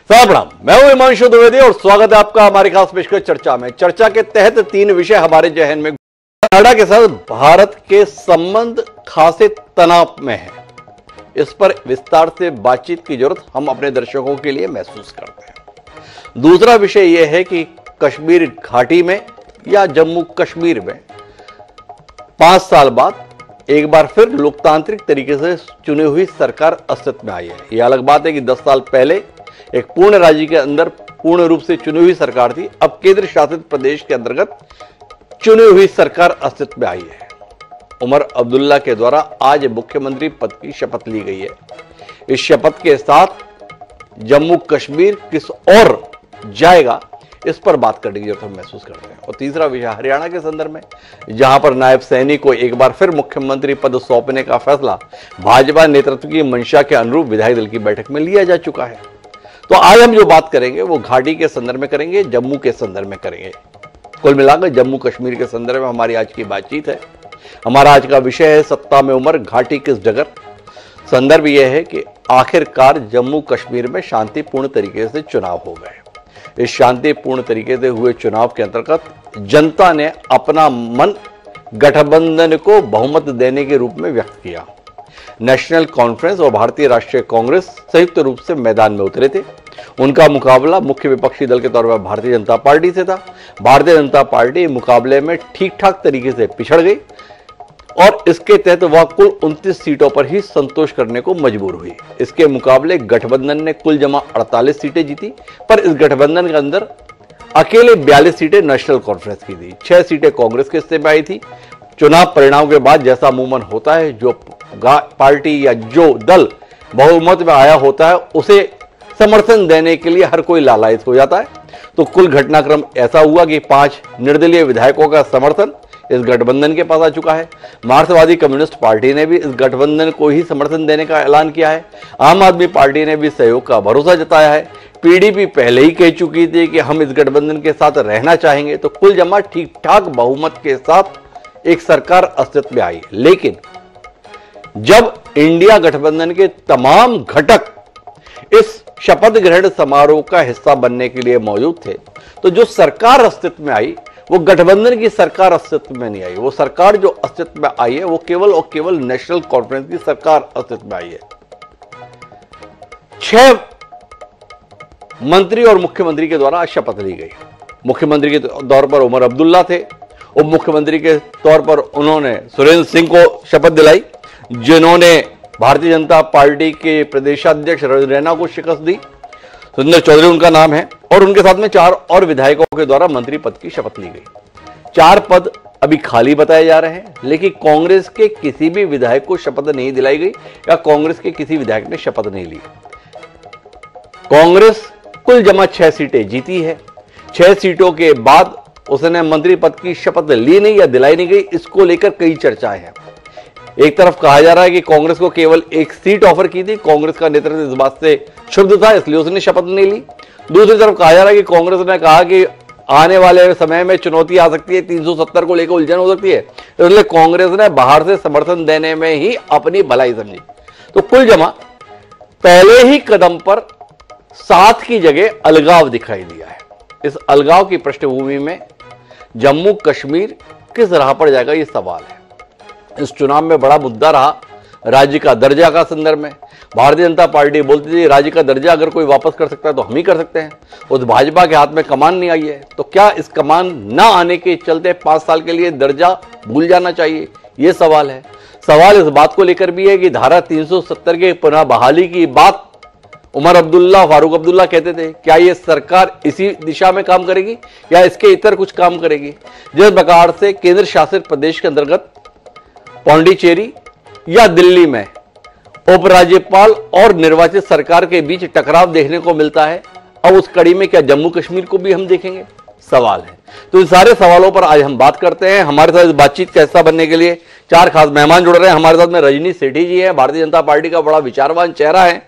प्रणाम, मैं हूं हिमांशु द्विवेदी और स्वागत है आपका हमारी खास पेशकश चर्चा में। चर्चा के तहत तीन विषय हमारे जहन में। कनाडा के साथ भारत के संबंध खासे तनाव में है, इस पर विस्तार से बातचीत की जरूरत हम अपने दर्शकों के लिए महसूस करते हैं। दूसरा विषय यह है कि कश्मीर घाटी में या जम्मू कश्मीर में 5 साल बाद एक बार फिर लोकतांत्रिक तरीके से चुनी हुई सरकार अस्तित्व में आई है। यह अलग बात है कि 10 साल पहले एक पूर्ण राज्य के अंदर पूर्ण रूप से चुनी हुई सरकार थी, अब केंद्र शासित प्रदेश के अंतर्गत चुनी हुई सरकार अस्तित्व में आई है। उमर अब्दुल्ला के द्वारा आज मुख्यमंत्री पद की शपथ ली गई है। इस शपथ के साथ जम्मू कश्मीर किस ओर जाएगा, इस पर बात करने की जरूरत हम महसूस करते हैं। और तीसरा विषय हरियाणा के संदर्भ में, जहां पर नायब सैनी को एक बार फिर मुख्यमंत्री पद सौंपने का फैसला भाजपा नेतृत्व की मंशा के अनुरूप विधायक दल की बैठक में लिया जा चुका है। तो आज हम जो बात करेंगे वो घाटी के संदर्भ में करेंगे, जम्मू के संदर्भ में करेंगे। कुल मिलाकर जम्मू कश्मीर के संदर्भ में हमारी आज की बातचीत है। हमारा आज का विषय है सत्ता में उमर, घाटी किस डगर। संदर्भ यह है कि आखिरकार जम्मू कश्मीर में शांतिपूर्ण तरीके से चुनाव हो गए। इस शांतिपूर्ण तरीके से हुए चुनाव के अंतर्गत जनता ने अपना मन गठबंधन को बहुमत देने के रूप में व्यक्त किया। नेशनल कॉन्फ्रेंस और भारतीय राष्ट्रीय कांग्रेस संयुक्त रूप से मैदान में उतरे थे। उनका मुकाबला मुख्य विपक्षी दल के तौर पर भारतीय जनता पार्टी से था। भारतीय जनता पार्टी मुकाबले में ठीक ठाक तरीके से पिछड़ गई और इसके तहत वह कुल 29 सीटों पर ही संतोष करने को मजबूर हुई। इसके मुकाबले गठबंधन ने कुल जमा 48 सीटें जीती, पर इस गठबंधन के अंदर अकेले 42 सीटें नेशनल कॉन्फ्रेंस की थी, 6 सीटें कांग्रेस के हिस्से में आई थी। चुनाव परिणाम के बाद जैसा अमूमन होता है, जो पार्टी या जो दल बहुमत में आया होता है उसे समर्थन देने के लिए हर कोई लालायित हो जाता है। तो कुल घटनाक्रम ऐसा हुआ कि 5 निर्दलीय विधायकों का समर्थन इस गठबंधन के पास आ चुका है। मार्क्सवादी कम्युनिस्ट पार्टी ने भी इस गठबंधन को ही समर्थन देने का ऐलान किया है। आम आदमी पार्टी ने भी सहयोग का भरोसा जताया है। पीडीपी पहले ही कह चुकी थी कि हम इस गठबंधन के साथ रहना चाहेंगे। तो कुल जमा ठीक ठाक बहुमत के साथ एक सरकार अस्तित्व में आई। लेकिन जब इंडिया गठबंधन के तमाम घटक इस शपथ ग्रहण समारोह का हिस्सा बनने के लिए मौजूद थे, तो जो सरकार अस्तित्व में आई वो गठबंधन की सरकार अस्तित्व में नहीं आई। वो सरकार जो अस्तित्व में आई है वो केवल और केवल नेशनल कॉन्फ्रेंस की सरकार अस्तित्व में आई है। 6 मंत्री और मुख्यमंत्री के द्वारा शपथ ली गई। मुख्यमंत्री के तौर पर उमर अब्दुल्ला थे। उप मुख्यमंत्री के तौर पर उन्होंने सुरेंद्र सिंह को शपथ दिलाई, जिन्होंने भारतीय जनता पार्टी के प्रदेशाध्यक्ष रैना को शिकस्त दी। सुंदर चौधरी उनका नाम है और उनके साथ में 4 और विधायकों के द्वारा मंत्री पद की शपथ ली गई। 4 पद अभी खाली बताए जा रहे हैं, लेकिन कांग्रेस के किसी भी विधायक को शपथ नहीं दिलाई गई या कांग्रेस के किसी विधायक ने शपथ नहीं ली। कांग्रेस कुल जमा 6 सीटें जीती है। 6 सीटों के बाद उसने मंत्री पद की शपथ ली नहीं या दिलाई नहीं गई, इसको लेकर कई चर्चाएं हैं। एक तरफ कहा जा रहा है कि कांग्रेस को केवल 1 सीट ऑफर की थी, कांग्रेस का नेतृत्व इस बात से क्षुब्ध था, इसलिए उसने शपथ नहीं ली। दूसरी तरफ कहा जा रहा है कि कांग्रेस ने कहा कि आने वाले समय में चुनौती आ सकती है, 370 को लेकर उलझन हो सकती है, इसलिए कांग्रेस ने बाहर से समर्थन देने में ही अपनी भलाई समझी। तो कुल जमा पहले ही कदम पर साथ की जगह अलगाव दिखाई दिया है। इस अलगाव की पृष्ठभूमि में जम्मू कश्मीर किस राह पर जाएगा, यह सवाल है। इस चुनाव में बड़ा मुद्दा रहा राज्य का दर्जा का संदर्भ में। भारतीय जनता पार्टी बोलती थी राज्य का दर्जा अगर कोई वापस कर सकता है तो हम ही कर सकते हैं। उस भाजपा के हाथ में कमान नहीं आई है, तो क्या इस कमान ना आने के चलते 5 साल के लिए दर्जा भूल जाना चाहिए, यह सवाल है। सवाल इस बात को लेकर भी है कि धारा 370 के पुनः बहाली की बात उमर अब्दुल्ला, फारूक अब्दुल्ला कहते थे, क्या यह सरकार इसी दिशा में काम करेगी या इसके इतर कुछ काम करेगी। जिस प्रकार से केंद्र शासित प्रदेश के अंतर्गत पौंडीचेरी या दिल्ली में उपराज्यपाल और निर्वाचित सरकार के बीच टकराव देखने को मिलता है, अब उस कड़ी में क्या जम्मू कश्मीर को भी हम देखेंगे, सवाल है। तो इन सारे सवालों पर आज हम बात करते हैं। हमारे साथ इस बातचीत का हिस्सा बनने के लिए 4 खास मेहमान जुड़ रहे हैं। हमारे साथ में रजनी सेठी जी हैं, भारतीय जनता पार्टी का बड़ा विचारवान चेहरा है।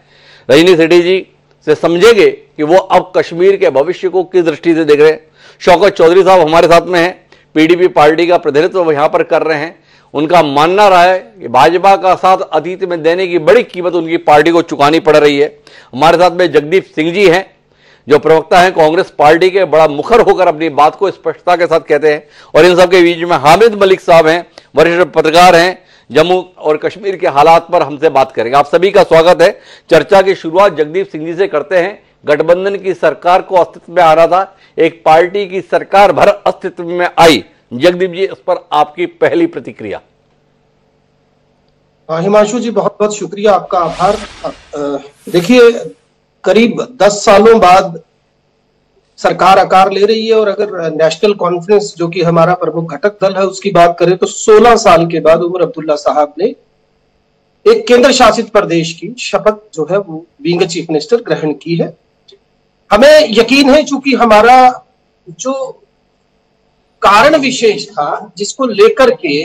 रजनी सेठी जी से समझेंगे कि वो अब कश्मीर के भविष्य को किस दृष्टि से देख रहे हैं। शौकत चौधरी साहब हमारे साथ में हैं, पीडीपी पार्टी का प्रतिनिधित्व यहां पर कर रहे हैं। उनका मानना रहा है कि भाजपा का साथ अतीत में देने की बड़ी कीमत उनकी पार्टी को चुकानी पड़ रही है। हमारे साथ में जगदीप सिंह जी हैं, जो प्रवक्ता हैं कांग्रेस पार्टी के, बड़ा मुखर होकर अपनी बात को स्पष्टता के साथ कहते हैं। और इन सबके बीच में हामिद मलिक साहब हैं, वरिष्ठ पत्रकार हैं, जम्मू और कश्मीर के हालात पर हमसे बात करेंगे। आप सभी का स्वागत है। चर्चा की शुरुआत जगदीप सिंह जी से करते हैं। गठबंधन की सरकार को अस्तित्व में आना था, एक पार्टी की सरकार भर अस्तित्व में आई। जगदीप जी, इस पर आपकी पहली प्रतिक्रिया। हिमांशु जी, बहुत बहुत शुक्रिया, आपका आभार। देखिए, करीब 10 सालों बाद सरकार आकार ले रही है, और अगर नेशनल कॉन्फ्रेंस जो कि हमारा प्रमुख घटक दल है उसकी बात करें तो 16 साल के बाद उमर अब्दुल्ला साहब ने एक केंद्र शासित प्रदेश की शपथ जो है वो बीइंग चीफ मिनिस्टर ग्रहण की है। हमें यकीन है, चूंकि हमारा जो कारण विशेष था जिसको लेकर के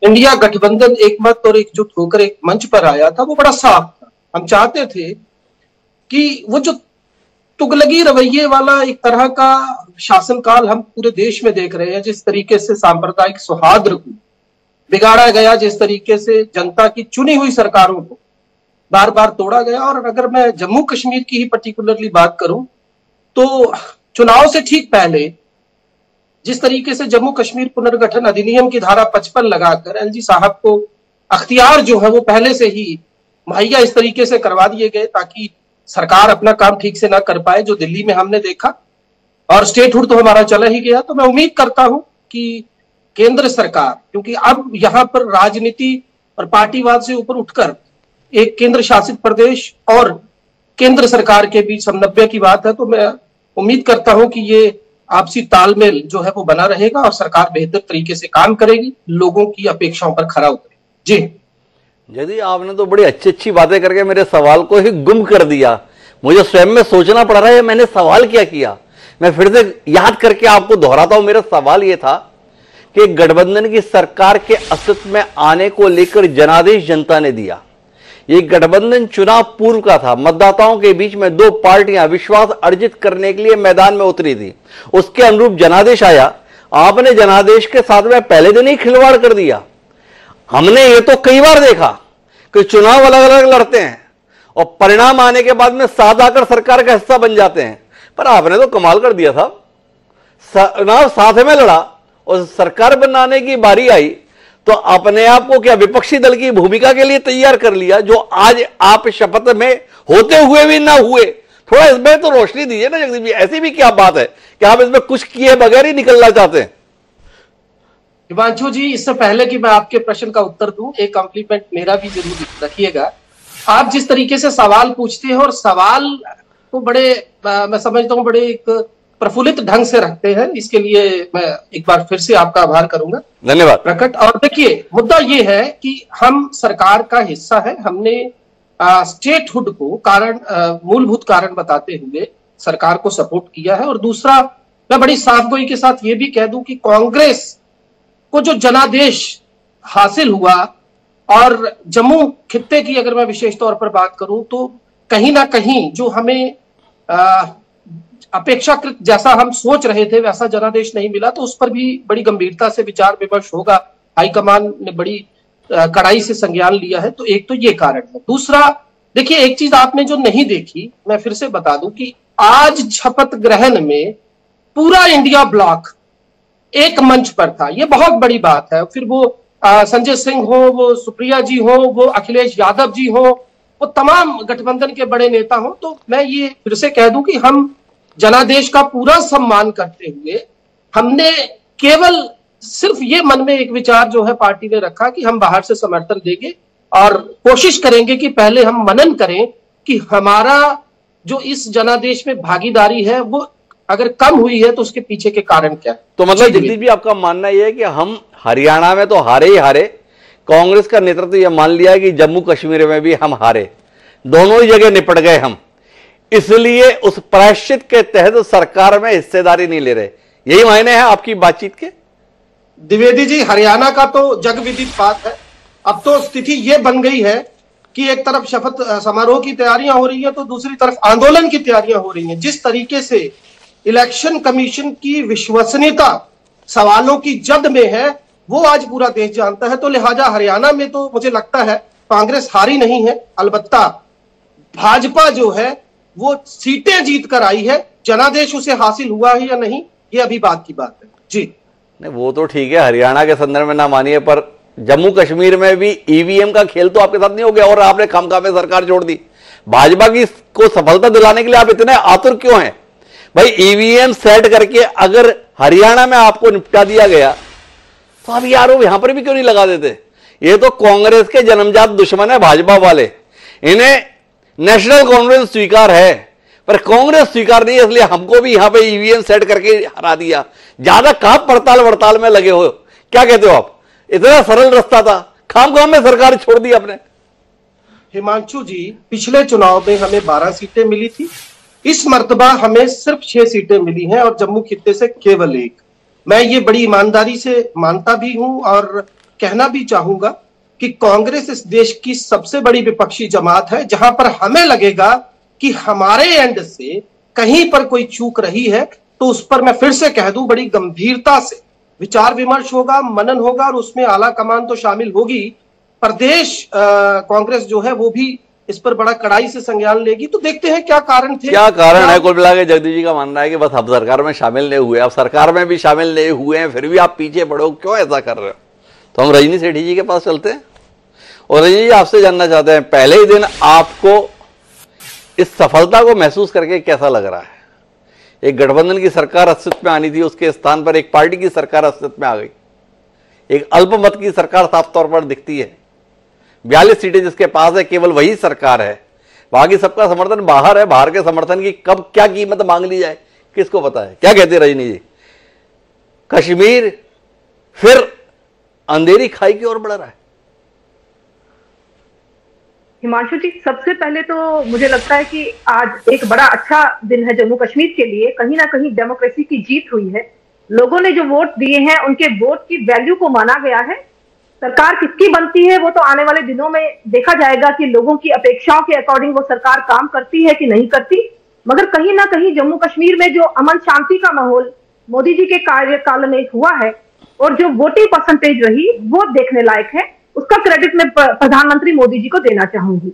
इंडिया गठबंधन एक मत और एकजुट होकर एक मंच पर आया था, वो बड़ा साफ था। हम चाहते थे कि वो जो तुगलकी रवैये वाला एक तरह का शासनकाल हम पूरे देश में देख रहे हैं, जिस तरीके से सांप्रदायिक सौहार्द को बिगाड़ा गया, जिस तरीके से जनता की चुनी हुई सरकारों को बार बार तोड़ा गया। और अगर मैं जम्मू कश्मीर की ही पर्टिकुलरली बात करूं तो चुनाव से ठीक पहले जिस तरीके से जम्मू कश्मीर पुनर्गठन अधिनियम की धारा 55 लगाकर एलजी साहब को अख्तियार जो है वो पहले से ही मुहैया इस तरीके से करवा दिए गए ताकि सरकार अपना काम ठीक से ना कर पाए, जो दिल्ली में हमने देखा, और स्टेटहुड तो हमारा चला ही गया। तो मैं उम्मीद करता हूं कि केंद्र सरकार, क्योंकि अब यहां पर राजनीति और पार्टीवाद से ऊपर उठकर एक केंद्र शासित प्रदेश और केंद्र सरकार के बीच समन्वय की बात है, तो मैं उम्मीद करता हूं कि ये आपसी तालमेल जो है वो बना रहेगा और सरकार बेहतर तरीके से काम करेगी, लोगों की अपेक्षाओं पर खरा उतरेगी। जी यदि आपने तो बड़ी अच्छी अच्छी बातें करके मेरे सवाल को ही गुम कर दिया। मुझे स्वयं में सोचना पड़ रहा है मैंने सवाल क्या किया। मैं फिर से याद करके आपको दोहराता हूं। मेरा सवाल यह था कि गठबंधन की सरकार के अस्तित्व में आने को लेकर जनादेश जनता ने दिया। ये गठबंधन चुनाव पूर्व का था। मतदाताओं के बीच में दो पार्टियां विश्वास अर्जित करने के लिए मैदान में उतरी थी। उसके अनुरूप जनादेश आया। आपने जनादेश के साथ में पहले दिन ही खिलवाड़ कर दिया। हमने ये तो कई बार देखा कि चुनाव अलग अलग लड़ते हैं और परिणाम आने के बाद में साथ आकर सरकार का हिस्सा बन जाते हैं, पर आपने तो कमाल कर दिया था। चुनाव साथ में लड़ा और सरकार बनाने की बारी आई तो अपने आप को क्या विपक्षी दल की भूमिका के लिए तैयार कर लिया, जो आज आप शपथ में होते हुए भी ना हुए। थोड़ा इसमें तो रोशनी दीजिए ना जगदीप जी, ऐसी भी क्या बात है कि आप इसमें कुछ किए बगैर ही निकलना चाहते हैं। हिमांशु जी, इससे पहले कि मैं आपके प्रश्न का उत्तर दूं, एक कॉम्प्लीमेंट मेरा भी जरूर रखिएगा। आप जिस तरीके से सवाल पूछते हैं और सवाल को बड़े मैं समझता हूं बड़े एक प्रफुल्लित ढंग से रखते हैं, इसके लिए मैं एक बार फिर से आपका आभार करूंगा। धन्यवाद प्रकट। और देखिए, मुद्दा ये है कि हम सरकार का हिस्सा है। हमने स्टेटहुड को कारण मूलभूत कारण बताते हुए सरकार को सपोर्ट किया है। और दूसरा, मैं बड़ी साफगोई के साथ ये भी कह दूं कि कांग्रेस को जो जनादेश हासिल हुआ, और जम्मू खित्ते की अगर मैं विशेष तौर पर बात करूं तो कहीं ना कहीं जो हमें अपेक्षाकृत जैसा हम सोच रहे थे वैसा जनादेश नहीं मिला, तो उस पर भी बड़ी गंभीरता से विचार विमर्श होगा। हाईकमान ने बड़ी कड़ाई से संज्ञान लिया है। तो एक तो ये कारण है। दूसरा, देखिए, एक चीज आपने जो नहीं देखी, मैं फिर से बता दूं कि आज शपथ ग्रहण में पूरा इंडिया ब्लॉक एक मंच पर था। ये बहुत बड़ी बात है। फिर वो संजय सिंह हो, वो सुप्रिया जी हो, वो अखिलेश यादव जी हो, वो तमाम गठबंधन के बड़े नेता हो। तो मैं ये फिर से कह दूं कि हम जनादेश का पूरा सम्मान करते हुए हमने केवल सिर्फ ये मन में एक विचार जो है पार्टी ने रखा कि हम बाहर से समर्थन देंगे और कोशिश करेंगे कि पहले हम मनन करें कि हमारा जो इस जनादेश में भागीदारी है वो अगर कम हुई है तो उसके पीछे के कारण क्या है। तो मतलब जगदीप जी, आपका मानना यह है कि हम हरियाणा में तो हारे ही हारे, कांग्रेस का नेतृत्व यह मान लिया कि जम्मू कश्मीर में भी हम हारे, दोनों ही जगह निपट गए हम, इसलिए उस प्रायश्चित के तहत सरकार में हिस्सेदारी नहीं ले रहे। यही मायने हैं आपकी बातचीत के? द्विवेदी जी, हरियाणा का तो जग विदित बात है। अब तो स्थिति ये बन गई है कि एक तरफ शपथ समारोह की तैयारियां हो रही है तो दूसरी तरफ आंदोलन की तैयारियां हो रही हैं। जिस तरीके से इलेक्शन कमीशन की विश्वसनीयता सवालों की जद में है वो आज पूरा देश जानता है। तो लिहाजा हरियाणा में तो मुझे लगता है कांग्रेस हारी नहीं है, अलबत्ता भाजपा जो है वो सीटें जीत कर आई है। जनादेश उसे हासिल हुआ है या नहीं, ये अभी बात की बात है जी। नहीं, वो तो ठीक है, हरियाणा के संदर्भ में ना मानिए, पर जम्मू कश्मीर में भी ईवीएम का खेल तो आपके साथ नहीं हो गया और आपने खामखा में सरकार छोड़ दी। भाजपा की को सफलता दिलाने के लिए आप इतने आतुर क्यों हैं? भाई ईवीएम सेट करके अगर हरियाणा में आपको निपटा दिया गया तो आप ये आरोप यहां पर भी क्यों नहीं लगा देते? ये तो कांग्रेस के जन्मजात दुश्मन है भाजपा वाले। इन्हें नेशनल कॉन्फ्रेंस स्वीकार है पर कांग्रेस स्वीकार नहीं है, इसलिए हमको भी यहां पे ईवीएम सेट करके हरा दिया। ज्यादा कहां पड़ताल वड़ताल में लगे हो? क्या कहते हो आप? इतना सरल रास्ता था, खामखाम में सरकार छोड़ दी आपने। हिमांशु जी, पिछले चुनाव में हमें 12 सीटें मिली थी, इस मर्तबा हमें सिर्फ 6 सीटें मिली हैं और जम्मू खित्ते से केवल 1। मैं ये बड़ी ईमानदारी से मानता भी हूं और कहना भी चाहूंगा कि कांग्रेस इस देश की सबसे बड़ी विपक्षी जमात है। जहां पर हमें लगेगा कि हमारे एंड से कहीं पर कोई चूक रही है तो उस पर मैं फिर से कह दूं, बड़ी गंभीरता से विचार विमर्श होगा, मनन होगा और उसमें आला कमान तो शामिल होगी। प्रदेश कांग्रेस जो है वो भी इस पर बड़ा कड़ाई से संज्ञान लेगी। तो देखते हैं क्या कारण थे, क्या कारण है। कुल मिला के जगदीश जी का मानना है कि बस आप सरकार में शामिल नहीं हुए, आप सरकार में भी शामिल नहीं हुए हैं, फिर भी आप पीछे पड़ो, क्यों ऐसा कर रहे हो? तो हम रजनी सेठी जी के पास चलते हैं और रजनी जी आपसे जानना चाहते हैं, पहले ही दिन आपको इस सफलता को महसूस करके कैसा लग रहा है? एक गठबंधन की सरकार अस्तित्व में आनी थी, उसके स्थान पर एक पार्टी की सरकार अस्तित्व में आ गई। एक अल्पमत की सरकार साफ तौर पर दिखती है। 42 सीटें जिसके पास है, केवल वही सरकार है, बाकी सबका समर्थन बाहर है। बाहर के समर्थन की कब क्या कीमत मांग ली जाए किसको पता है? क्या कहते हैं रजनी जी? कश्मीर फिर अंधेरी खाई की ओर बढ़ रहा है। हिमांशु जी, सबसे पहले तो मुझे लगता है कि आज एक बड़ा अच्छा दिन है जम्मू कश्मीर के लिए। कहीं ना कहीं डेमोक्रेसी की जीत हुई है। लोगों ने जो वोट दिए हैं उनके वोट की वैल्यू को माना गया है। सरकार किसकी बनती है वो तो आने वाले दिनों में देखा जाएगा कि लोगों की अपेक्षाओं के अकॉर्डिंग वो सरकार काम करती है कि नहीं करती। मगर कहीं ना कहीं जम्मू कश्मीर में जो अमन शांति का माहौल मोदी जी के कार्यकाल में हुआ है और जो वोटिंग परसेंटेज रही वो देखने लायक है। उसका क्रेडिट मैं प्रधानमंत्री मोदी जी को देना चाहूंगी।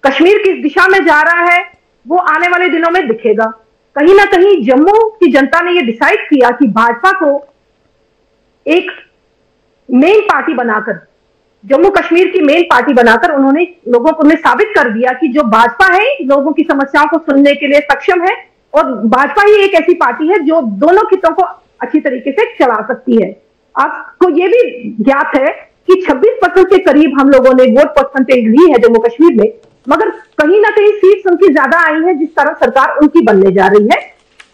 कश्मीर किस दिशा में जा रहा है वो आने वाले दिनों में दिखेगा। कहीं ना कहीं जम्मू की जनता ने यह डिसाइड किया कि भाजपा को एक मेन पार्टी बनाकर, जम्मू कश्मीर की मेन पार्टी बनाकर उन्होंने लोगों को साबित कर दिया कि जो भाजपा है लोगों की समस्याओं को सुनने के लिए सक्षम है और भाजपा ही एक ऐसी पार्टी है जो दोनों हितों को अच्छी तरीके से चला सकती है। आपको ये भी ज्ञात है कि 26% के करीब हम लोगों ने वोट परसेंटेज ली है जम्मू कश्मीर में, मगर कहीं ना कहीं सीट्स उनकी ज्यादा आई है जिस तरह सरकार उनकी बनने जा रही है।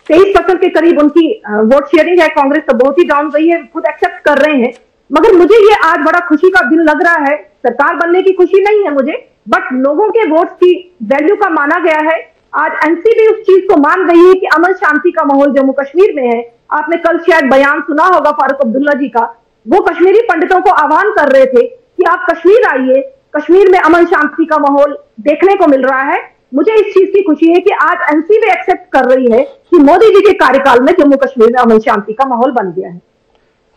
23% के करीब उनकी वोट शेयरिंग है। कांग्रेस तो बहुत ही डाउन गई है, खुद एक्सेप्ट कर रहे हैं। मगर मुझे ये आज बड़ा खुशी का दिन लग रहा है। सरकार बनने की खुशी नहीं है मुझे, बट लोगों के वोट्स की वैल्यू का माना गया है। आज एनसीबी उस चीज को मान गई है कि अमन शांति का माहौल जम्मू कश्मीर में है। आपने कल शायद बयान सुना होगा फारूक अब्दुल्ला जी का, वो कश्मीरी पंडितों को आह्वान कर रहे थे कि आप कश्मीर आइए, कश्मीर में अमन शांति का माहौल देखने को मिल रहा है। मुझे इस चीज की खुशी है कि आज एनसीबी एक्सेप्ट कर रही है कि मोदी जी के कार्यकाल में जम्मू कश्मीर में अमन शांति का माहौल बन गया है।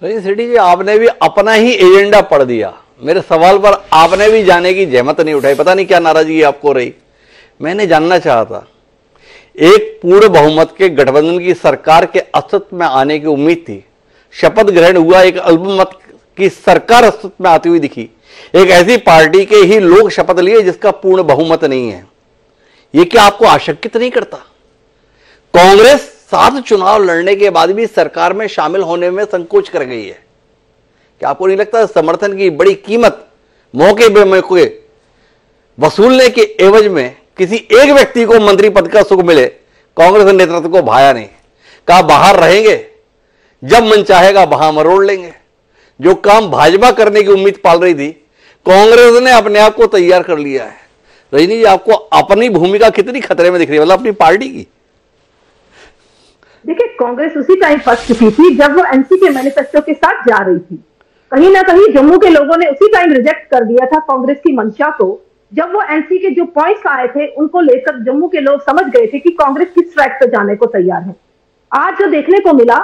सेठी जी, आपने भी अपना ही एजेंडा पढ़ दिया। मेरे सवाल पर आपने भी जाने की जहमत नहीं उठाई। पता नहीं क्या नाराजगी आपको रही। मैंने जानना चाहा था, एक पूर्ण बहुमत के गठबंधन की सरकार के अस्तित्व में आने की उम्मीद थी, शपथ ग्रहण हुआ, एक अल्पमत की सरकार अस्तित्व में आती हुई दिखी। एक ऐसी पार्टी के ही लोग शपथ लिए जिसका पूर्ण बहुमत नहीं है। यह क्या आपको आशंकित नहीं करता? कांग्रेस 7 चुनाव लड़ने के बाद भी सरकार में शामिल होने में संकोच कर गई है। क्या आपको नहीं लगता समर्थन की बड़ी कीमत मौके पे मौके वसूलने के एवज में किसी एक व्यक्ति को मंत्री पद का सुख मिले? कांग्रेस नेतृत्व को भाया नहीं, कहा बाहर रहेंगे, जब मन चाहेगा वहां मरोड़ लेंगे। जो काम भाजपा करने की उम्मीद पाल रही थी, कांग्रेस ने अपने आप को तैयार कर लिया है। रजनी जी, आपको अपनी भूमिका कितनी खतरे में दिख रही है, मतलब अपनी पार्टी की? देखिए, कांग्रेस उसी टाइम फंस चुकी थी जब वो एनसी के मैनिफेस्टो के साथ जा रही थी। कहीं ना कहीं जम्मू के लोगों ने उसी टाइम रिजेक्ट कर दिया था कांग्रेस की मंशा को। जब वो एनसी के जो पॉइंट्स आए थे उनको लेकर जम्मू के लोग समझ गए थे कि कांग्रेस किस ट्रैक पर जाने को तैयार है। आज जो देखने को मिला,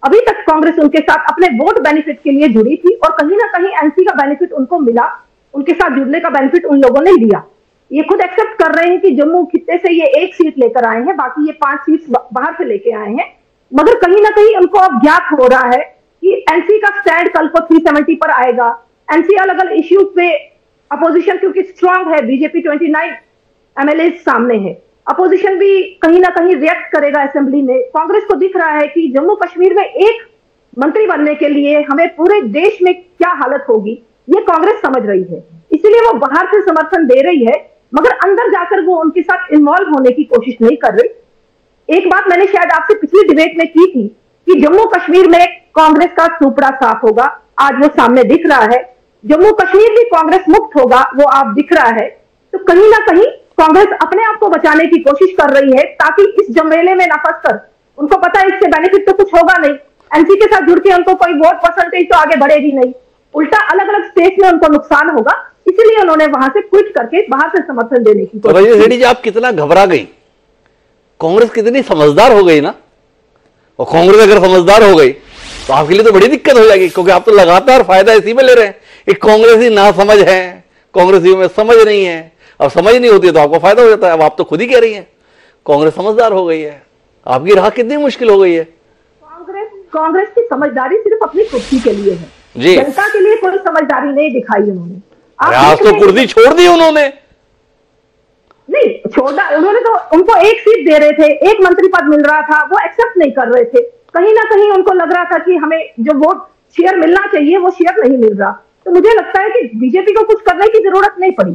अभी तक कांग्रेस उनके साथ अपने वोट बेनिफिट के लिए जुड़ी थी और कहीं ना कहीं एनसी का बेनिफिट उनको मिला, उनके साथ जुड़ने का बेनिफिट उन लोगों ने लिया। ये खुद एक्सेप्ट कर रहे हैं कि जम्मू खित्ते से ये 1 सीट लेकर आए हैं, बाकी ये 5 सीट बाहर से लेके आए हैं। मगर कहीं ना कहीं उनको अब ज्ञात हो रहा है कि एनसी का स्टैंड कल को 370 पर आएगा। एनसी अलग अलग इश्यूज पे अपोजिशन क्योंकि स्ट्रांग है, बीजेपी 29 एमएलए सामने है, अपोजिशन भी कहीं ना कहीं रिएक्ट करेगा असेंबली में। कांग्रेस को दिख रहा है कि जम्मू कश्मीर में एक मंत्री बनने के लिए हमें पूरे देश में क्या हालत होगी, ये कांग्रेस समझ रही है, इसलिए वो बाहर से समर्थन दे रही है, मगर अंदर जाकर वो उनके साथ इन्वॉल्व होने की कोशिश नहीं कर रही। एक बात मैंने शायद आपसे पिछली डिबेट में की थी कि जम्मू कश्मीर में कांग्रेस का सुपड़ा साफ होगा, आज वो सामने दिख रहा है। जम्मू कश्मीर भी कांग्रेस मुक्त होगा, वो आप दिख रहा है। तो कहीं ना कहीं कांग्रेस अपने आप को बचाने की कोशिश कर रही है ताकि इस जमेले में न फंसकर, उनको पता है इससे बेनिफिट तो कुछ होगा नहीं, एनसी के साथ जुड़ के उनको कोई वोट परसेंटेज तो आगे बढ़ेगी नहीं, उल्टा अलग अलग स्टेट में उनको नुकसान होगा, इसलिए उन्होंने वहां से क्विट करके बाहर से समर्थन देने की कोशिश की। आप कितना घबरा गई, कांग्रेस कितनी समझदार हो गई ना। और कांग्रेस अगर समझदार हो गई तो आपके लिए तो बड़ी दिक्कत हो जाएगी, क्योंकि आप तो लगातार फायदा इसी में ले रहे हैं। एक कांग्रेसी ना समझ है, कांग्रेसियों में समझ नहीं है, अब समझ नहीं होती है तो आपको फायदा हो जाता है। अब आप तो खुद ही कह रही हैं कांग्रेस समझदार हो गई है, आपकी राह कितनी मुश्किल हो गई है। कांग्रेस की समझदारी सिर्फ अपनी कुर्सी के लिए है जी, जनता के लिए कोई समझदारी नहीं दिखाई उन्होंने। आज तो कुर्सी छोड़ दी उन्होंने, नहीं छोड़ा उन्होंने, तो उनको 1 सीट दे रहे थे, 1 मंत्री पद मिल रहा था, वो एक्सेप्ट नहीं कर रहे थे। कहीं ना कहीं उनको लग रहा था कि हमें जो वोट शेयर मिलना चाहिए वो शेयर नहीं मिल रहा। तो मुझे लगता है कि बीजेपी को कुछ करने की जरूरत नहीं पड़ी।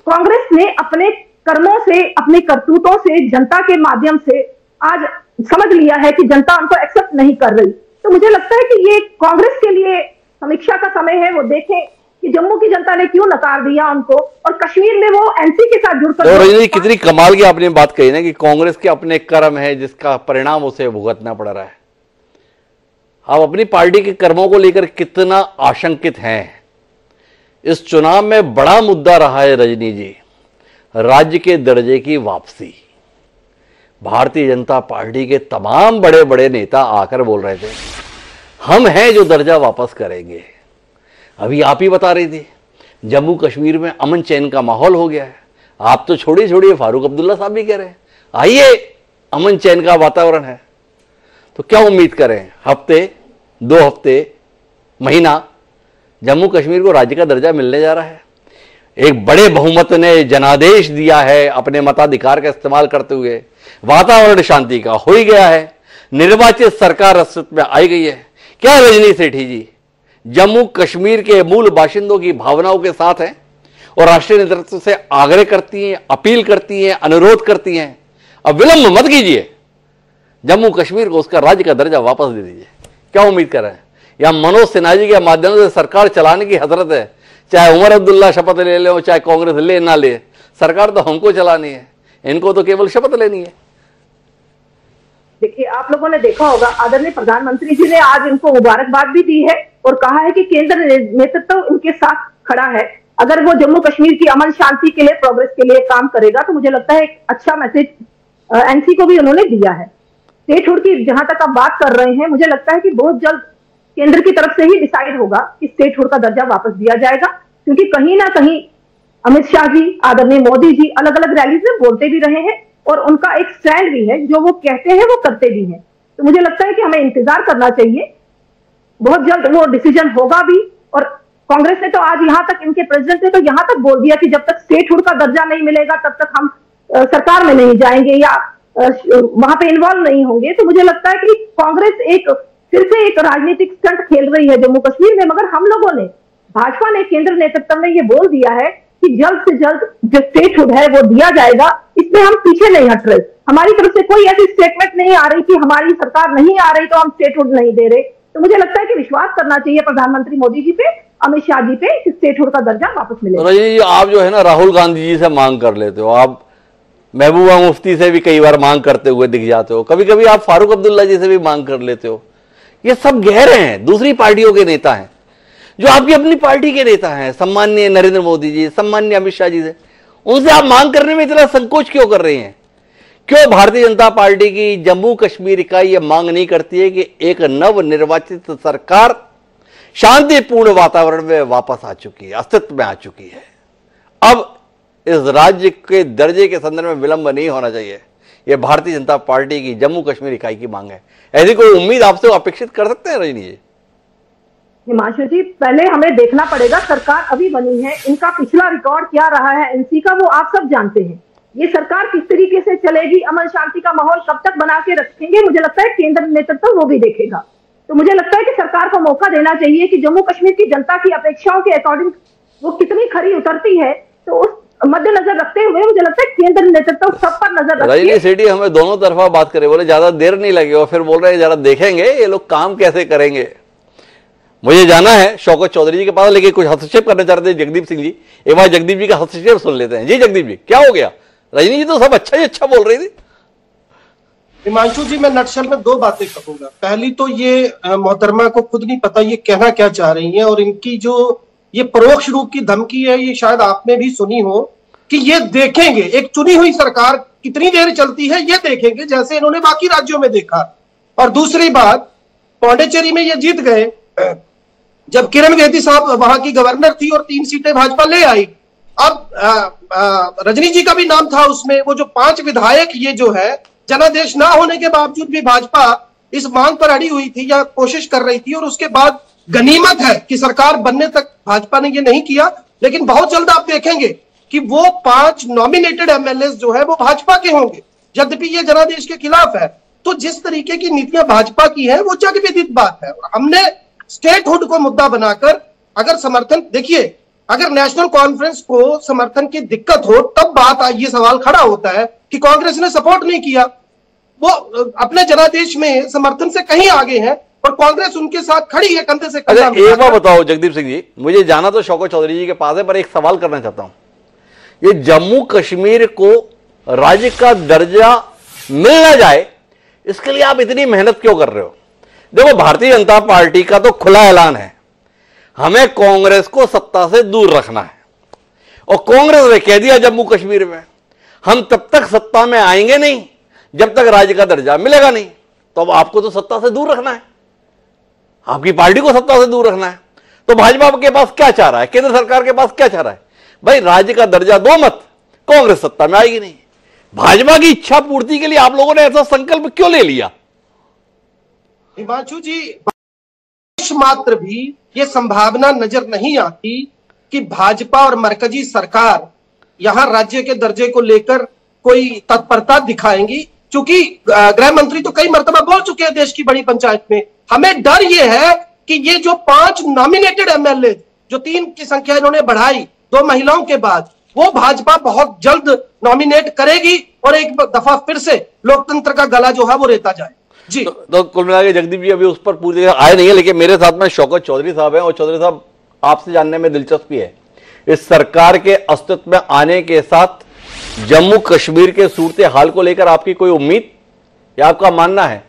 कांग्रेस ने अपने कर्मों से, अपने करतूतों से, जनता के माध्यम से आज समझ लिया है कि जनता उनको एक्सेप्ट नहीं कर रही। तो मुझे लगता है कि ये कांग्रेस के लिए समीक्षा का समय है, वो देखें कि जम्मू की जनता ने क्यों नकार दिया उनको, और कश्मीर में वो एनसी के साथ जुड़कर। तो रजनी कितनी कमाल की आपने बात कही ना कि कांग्रेस के अपने कर्म है जिसका परिणाम उसे भुगतना पड़ रहा है। आप अपनी पार्टी के कर्मों को लेकर कितना आशंकित हैं। इस चुनाव में बड़ा मुद्दा रहा है रजनी जी, राज्य के दर्जे की वापसी। भारतीय जनता पार्टी के तमाम बड़े बड़े नेता आकर बोल रहे थे हम हैं जो दर्जा वापस करेंगे। अभी आप ही बता रही थी जम्मू कश्मीर में अमन चैन का माहौल हो गया है। आप तो छोड़िए, फारूक अब्दुल्ला साहब भी कह रहे हैं आइए अमन चैन का वातावरण है। तो क्या उम्मीद करें, हफ्ते 2 हफ्ते महीना जम्मू कश्मीर को राज्य का दर्जा मिलने जा रहा है। एक बड़े बहुमत ने जनादेश दिया है, अपने मताधिकार का इस्तेमाल करते हुए वातावरण शांति का हो ही गया है, निर्वाचित सरकार अस्तित्व में आई गई है। क्या रजनी सेठी जी जम्मू कश्मीर के मूल बाशिंदों की भावनाओं के साथ हैं और राष्ट्रीय नेतृत्व से आग्रह करती हैं, अपील करती हैं, अनुरोध करती हैं अब विलंब मत कीजिए, जम्मू कश्मीर को उसका राज्य का दर्जा वापस दे दीजिए। क्या उम्मीद कर रहे हैं? या मनोज सिन्हा जी के माध्यम से सरकार चलाने की हजरत है, चाहे उमर अब्दुल्ला शपथ ले ले, चाहे कांग्रेस ले ना ले, सरकार तो हमको चलानी है, इनको तो केवल शपथ लेनी है। देखिए आप लोगों ने देखा होगा आदरणीय प्रधानमंत्री जी ने आज इनको मुबारकबाद भी दी है और कहा है कि केंद्र नेतृत्व उनके साथ खड़ा है। अगर वो जम्मू कश्मीर की अमन शांति के लिए, प्रोग्रेस के लिए काम करेगा तो मुझे लगता है एक अच्छा मैसेज एनसी को भी उन्होंने दिया है। स्टेटहुड की जहां तक आप बात कर रहे हैं, मुझे लगता है कि बहुत जल्द केंद्र की तरफ से ही डिसाइड होगा कि स्टेटहुड का दर्जा वापस दिया जाएगा, क्योंकि कहीं ना कहीं अमित शाह जी, आदरणीय मोदी जी अलग अलग रैलीज में बोलते भी रहे हैं और उनका एक स्टैंड भी है, जो वो कहते हैं वो करते भी हैं। तो मुझे लगता है कि हमें इंतजार करना चाहिए, बहुत जल्द वो डिसीजन होगा भी। और कांग्रेस ने तो आज यहाँ तक, इनके प्रेसिडेंट ने तो यहाँ तक बोल दिया कि जब तक स्टेटहुड का दर्जा नहीं मिलेगा तब तक हम सरकार में नहीं जाएंगे या वहां पे इन्वॉल्व नहीं होंगे। तो मुझे लगता है कि कांग्रेस एक फिर से एक राजनीतिक स्टंट खेल रही है जम्मू कश्मीर में, मगर हम लोगों ने, भाजपा ने, केंद्र नेतृत्व ने ये बोल दिया है कि जल्द से जल्द जो स्टेटहुड है वो दिया जाएगा, इसमें हम पीछे नहीं हट रहे। हमारी तरफ से कोई ऐसी स्टेटमेंट नहीं आ रही कि हमारी सरकार नहीं आ रही तो हम स्टेटहुड नहीं दे रहे। तो मुझे लगता है कि विश्वास करना चाहिए प्रधानमंत्री मोदी जी पे, अमित शाह जी पे कि स्टेटहुड का दर्जा वापस मिलेगा। आप जो है ना राहुल गांधी जी से मांग कर लेते हो, आप महबूबा मुफ्ती से भी कई बार मांग करते हुए दिख जाते हो, कभी कभी आप फारूक अब्दुल्ला जी से भी मांग कर लेते हो। ये सब गहरे हैं, दूसरी पार्टियों के नेता हैं जो आपकी अपनी पार्टी के नेता हैं, सम्माननीय नरेंद्र मोदी जी, सम्माननीय अमित शाह जी से, उनसे आप मांग करने में इतना संकोच क्यों कर रहे हैं? क्यों भारतीय जनता पार्टी की जम्मू कश्मीर इकाई यह मांग नहीं करती है कि एक नव निर्वाचित सरकार शांतिपूर्ण वातावरण में वापस आ चुकी है, अस्तित्व में आ चुकी है, अब इस राज्य के दर्जे के संदर्भ में विलंब नहीं होना चाहिए। यह भारतीय जनता पार्टी की जम्मू कश्मीर इकाई की मांग है। ऐसी कोई उम्मीद आपसे अपेक्षित कर सकते हैं रजनी जी? हिमांशु जी, पहले हमें देखना पड़ेगा, सरकार अभी बनी है, इनका पिछला रिकॉर्ड क्या रहा है एनसी का वो आप सब जानते हैं। ये सरकार किस तरीके से चलेगी, अमन शांति का माहौल कब तक बना के रखेंगे, मुझे लगता है केंद्र नेतृत्व वो भी देखेगा। तो मुझे लगता है कि सरकार को मौका देना चाहिए कि जम्मू कश्मीर की जनता की अपेक्षाओं के अकॉर्डिंग वो कितनी खरी उतरती है, तो उस मद्देनजर रखते हुए मुझे लगता है केंद्र नेतृत्व सब पर नजर रखे। रजनी सेठी हमें दोनों तरफा बात करे, बोले ज्यादा देर नहीं लगे और फिर बोल रहे हैं जरा देखेंगे ये लोग काम कैसे करेंगे। मुझे जाना है शौकत चौधरी जी के पास, लेकिन कुछ हस्तक्षेप करना चाहते हैं जगदीप सिंह जी। एक बार जगदीप जी का हस्तक्षेप सुन लेते हैं। जी जगदीप जी, क्या हो गया? रजनी जी तो सब अच्छा ही अच्छा बोल रही थी। हिमांशु जी, मैं नटशल में दो बातें कहूंगा। पहली तो ये मोहतरमा को खुद नहीं पता ये कहना क्या चाह रही हैं, और इनकी जो ये परोक्ष रूप की धमकी है ये शायद आपने भी सुनी हो कि ये देखेंगे एक चुनी हुई सरकार कितनी देर चलती है, ये देखेंगे जैसे इन्होंने बाकी राज्यों में देखा। और दूसरी बात, पौंडीचेरी में ये जीत गए जब किरण बेदी साहब वहां की गवर्नर थी और 3 सीटें भाजपा ले आई। अब रजनी जी का भी नाम था उसमें। वो जो 5 विधायक ये जो है जनादेश ना होने के बावजूद भी भाजपा इस मांग पर अड़ी हुई थी या कोशिश कर रही थी, और उसके बाद गनीमत है कि सरकार बनने तक भाजपा ने ये नहीं किया। लेकिन बहुत जल्द आप देखेंगे कि वो 5 नॉमिनेटेड एमएलए जो है वो भाजपा के होंगे, यद्यपि ये जनादेश के खिलाफ है। तो जिस तरीके की नीतियां भाजपा की है वो जग विदित बात है। हमने स्टेटहुड को मुद्दा बनाकर अगर समर्थन, देखिए अगर नेशनल कॉन्फ्रेंस को समर्थन की दिक्कत हो तब बात ये सवाल खड़ा होता है कि कांग्रेस ने सपोर्ट नहीं किया, वो अपने जनादेश में समर्थन से कहीं आगे हैं और कांग्रेस उनके साथ खड़ी है कंधे से कंधा। एक बार बताओ जगदीप सिंह जी, मुझे जाना तो शौकत चौधरी जी के पास है, पर एक सवाल करना चाहता हूं। ये जम्मू कश्मीर को राज्य का दर्जा मिल ना जाए इसके लिए आप इतनी मेहनत क्यों कर रहे हो? देखो, भारतीय जनता पार्टी का तो खुला ऐलान है, हमें कांग्रेस को सत्ता से दूर रखना है। और कांग्रेस ने कह दिया जम्मू कश्मीर में हम तब तक सत्ता में आएंगे नहीं जब तक राज्य का दर्जा मिलेगा नहीं। तो अब आपको तो सत्ता से दूर रखना है, आपकी पार्टी को सत्ता से दूर रखना है। तो भाजपा के पास क्या चाह रहा है, केंद्र सरकार के पास क्या चाह रहा है? भाई राज्य का दर्जा दो मत, कांग्रेस सत्ता में आएगी नहीं। भाजपा की इच्छा पूर्ति के लिए आप लोगों ने ऐसा संकल्प क्यों ले लिया? हिमांशु जी, मात्र भी ये संभावना नजर नहीं आती कि भाजपा और मरकजी सरकार यहां राज्य के दर्जे को लेकर कोई तत्परता दिखाएंगी, क्योंकि गृह मंत्री तो कई मर्तबा बोल चुके हैं देश की बड़ी पंचायत में। हमें डर ये है कि ये जो 5 नॉमिनेटेड एमएलए, जो 3 की संख्या इन्होंने बढ़ाई 2 महिलाओं के बाद, वो भाजपा बहुत जल्द नॉमिनेट करेगी और एक दफा फिर से लोकतंत्र का गला जो है वो रेता जाए। जी तो कुल मिला के जगदीप जी अभी उस पर पूरी तरह आए नहीं है, लेकिन मेरे साथ में शौकत चौधरी साहब हैं। और चौधरी साहब, आपसे जानने में दिलचस्पी है, इस सरकार के अस्तित्व में आने के साथ जम्मू कश्मीर के सूरत हाल को लेकर आपकी कोई उम्मीद या आपका मानना है?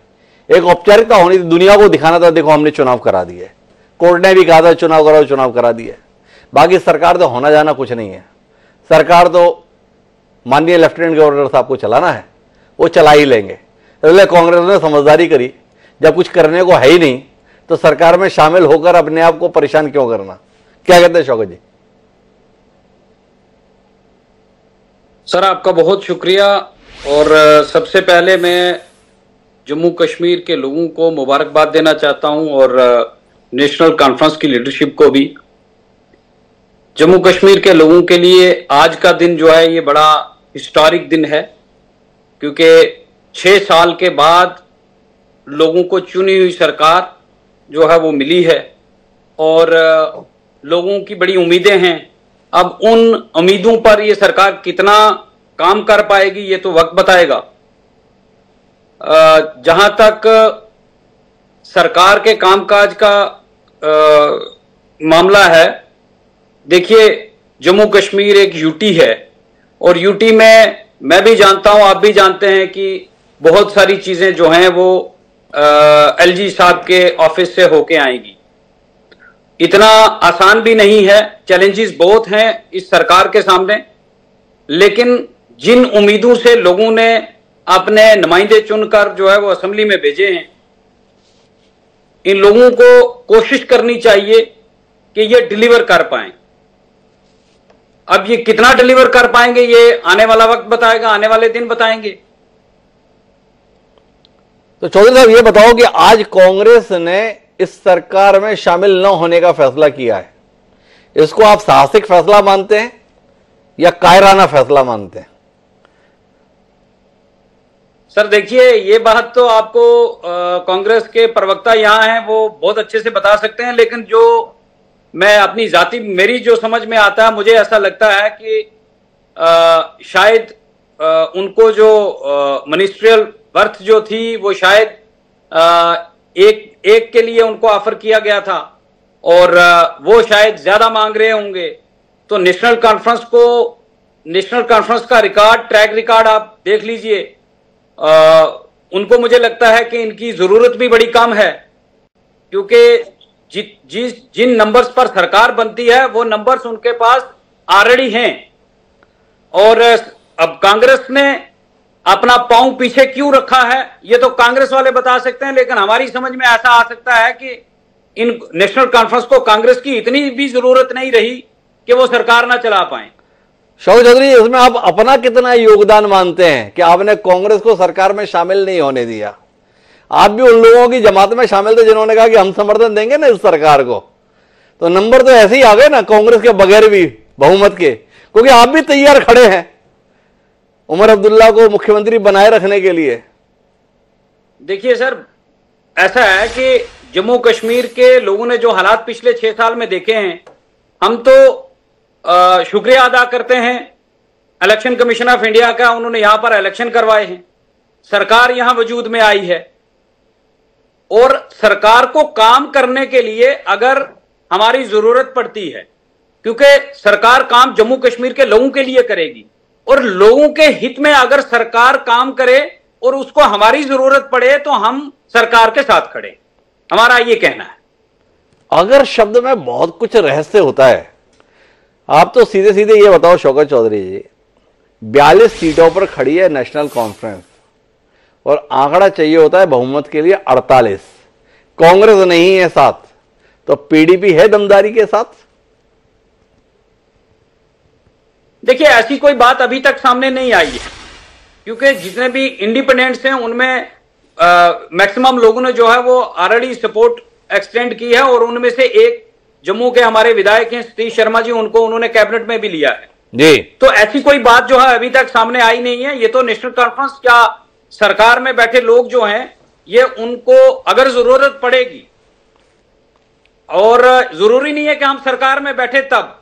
एक औपचारिकता होनी थी, दुनिया को दिखाना था देखो हमने चुनाव करा दिए, कोर्ट ने भी कहा था चुनाव कराओ, चुनाव करा दिए। बाकी सरकार तो होना जाना कुछ नहीं है। सरकार तो माननीय लेफ्टिनेंट गवर्नर साहब को चलाना है, वो चला ही लेंगे। इसलिए कांग्रेस ने समझदारी करी, जब कुछ करने को है ही नहीं तो सरकार में शामिल होकर अपने आप को परेशान क्यों करना? क्या कहते हैं शौकत जी? सर, आपका बहुत शुक्रिया। और सबसे पहले मैं जम्मू कश्मीर के लोगों को मुबारकबाद देना चाहता हूं और नेशनल कॉन्फ्रेंस की लीडरशिप को भी। जम्मू कश्मीर के लोगों के लिए आज का दिन जो है ये बड़ा हिस्टोरिक दिन है, क्योंकि 6 साल के बाद लोगों को चुनी हुई सरकार जो है वो मिली है और लोगों की बड़ी उम्मीदें हैं। अब उन उम्मीदों पर ये सरकार कितना काम कर पाएगी ये तो वक्त बताएगा। जहां तक सरकार के कामकाज का मामला है, देखिए जम्मू कश्मीर एक यूटी है और यूटी में मैं भी जानता हूं, आप भी जानते हैं कि बहुत सारी चीजें जो हैं वो एलजी साहब के ऑफिस से होके आएंगी। इतना आसान भी नहीं है, चैलेंजेस बहुत हैं इस सरकार के सामने। लेकिन जिन उम्मीदों से लोगों ने अपने नुमाइंदे चुनकर जो है वो असेंबली में भेजे हैं, इन लोगों को कोशिश करनी चाहिए कि ये डिलीवर कर पाएं। अब ये कितना डिलीवर कर पाएंगे ये आने वाला वक्त बताएगा, आने वाले दिन बताएंगे। तो चौधरी साहब ये बताओ कि आज कांग्रेस ने इस सरकार में शामिल न होने का फैसला किया है, इसको आप साहसिक फैसला मानते हैं या कायराना फैसला मानते हैं? सर देखिए, ये बात तो आपको कांग्रेस के प्रवक्ता यहाँ हैं वो बहुत अच्छे से बता सकते हैं, लेकिन जो मैं अपनी जाति मेरी जो समझ में आता है, मुझे ऐसा लगता है कि शायद उनको जो मिनिस्ट्रियल बर्थ जो थी वो शायद एक के लिए उनको ऑफर किया गया था और वो शायद ज्यादा मांग रहे होंगे। तो नेशनल कॉन्फ्रेंस का रिकॉर्ड, ट्रैक रिकॉर्ड आप देख लीजिए। उनको मुझे लगता है कि इनकी जरूरत भी बड़ी कम है, क्योंकि जिन नंबर्स पर सरकार बनती है वो नंबर्स उनके पास ऑलरेडी हैं। और अब कांग्रेस ने अपना पांव पीछे क्यों रखा है ये तो कांग्रेस वाले बता सकते हैं, लेकिन हमारी समझ में ऐसा आ सकता है कि इन नेशनल कॉन्फ्रेंस को कांग्रेस की इतनी भी जरूरत नहीं रही कि वो सरकार ना चला पाए। शौकत चौधरी, इसमें आप अपना कितना योगदान मानते हैं कि आपने कांग्रेस को सरकार में शामिल नहीं होने दिया? आप भी उन लोगों की जमात में शामिल थे जिन्होंने कहा कि हम समर्थन देंगे ना इस सरकार को। तो नंबर तो ऐसे ही आ गए ना कांग्रेस के बगैर भी बहुमत के, क्योंकि आप भी तैयार खड़े हैं उमर अब्दुल्ला को मुख्यमंत्री बनाए रखने के लिए। देखिए सर, ऐसा है कि जम्मू कश्मीर के लोगों ने जो हालात पिछले 6 साल में देखे हैं, हम तो शुक्रिया अदा करते हैं इलेक्शन कमीशन ऑफ इंडिया का। उन्होंने यहां पर इलेक्शन करवाए हैं, सरकार यहां वजूद में आई है, और सरकार को काम करने के लिए अगर हमारी जरूरत पड़ती है, क्योंकि सरकार काम जम्मू कश्मीर के लोगों के लिए करेगी, और लोगों के हित में अगर सरकार काम करे और उसको हमारी जरूरत पड़े तो हम सरकार के साथ खड़े, हमारा ये कहना है। अगर शब्द में बहुत कुछ रहस्य होता है, आप तो सीधे सीधे ये बताओ शौकत चौधरी जी, 42 सीटों पर खड़ी है नेशनल कॉन्फ्रेंस और आंकड़ा चाहिए होता है बहुमत के लिए 48, कांग्रेस नहीं है साथ, तो पीडीपी है दमदारी के साथ? देखिए, ऐसी कोई बात अभी तक सामने नहीं आई है, क्योंकि जितने भी इंडिपेंडेंट्स हैं उनमें मैक्सिमम लोगों ने जो है वो ऑलरेडी सपोर्ट एक्सटेंड की है, और उनमें से एक जम्मू के हमारे विधायक हैं सतीश शर्मा जी, उनको उन्होंने कैबिनेट में भी लिया है जी। तो ऐसी कोई बात जो है अभी तक सामने आई नहीं है। ये तो नेशनल कॉन्फ्रेंस या सरकार में बैठे लोग जो हैं, ये उनको अगर जरूरत पड़ेगी, और जरूरी नहीं है कि हम सरकार में बैठे तब,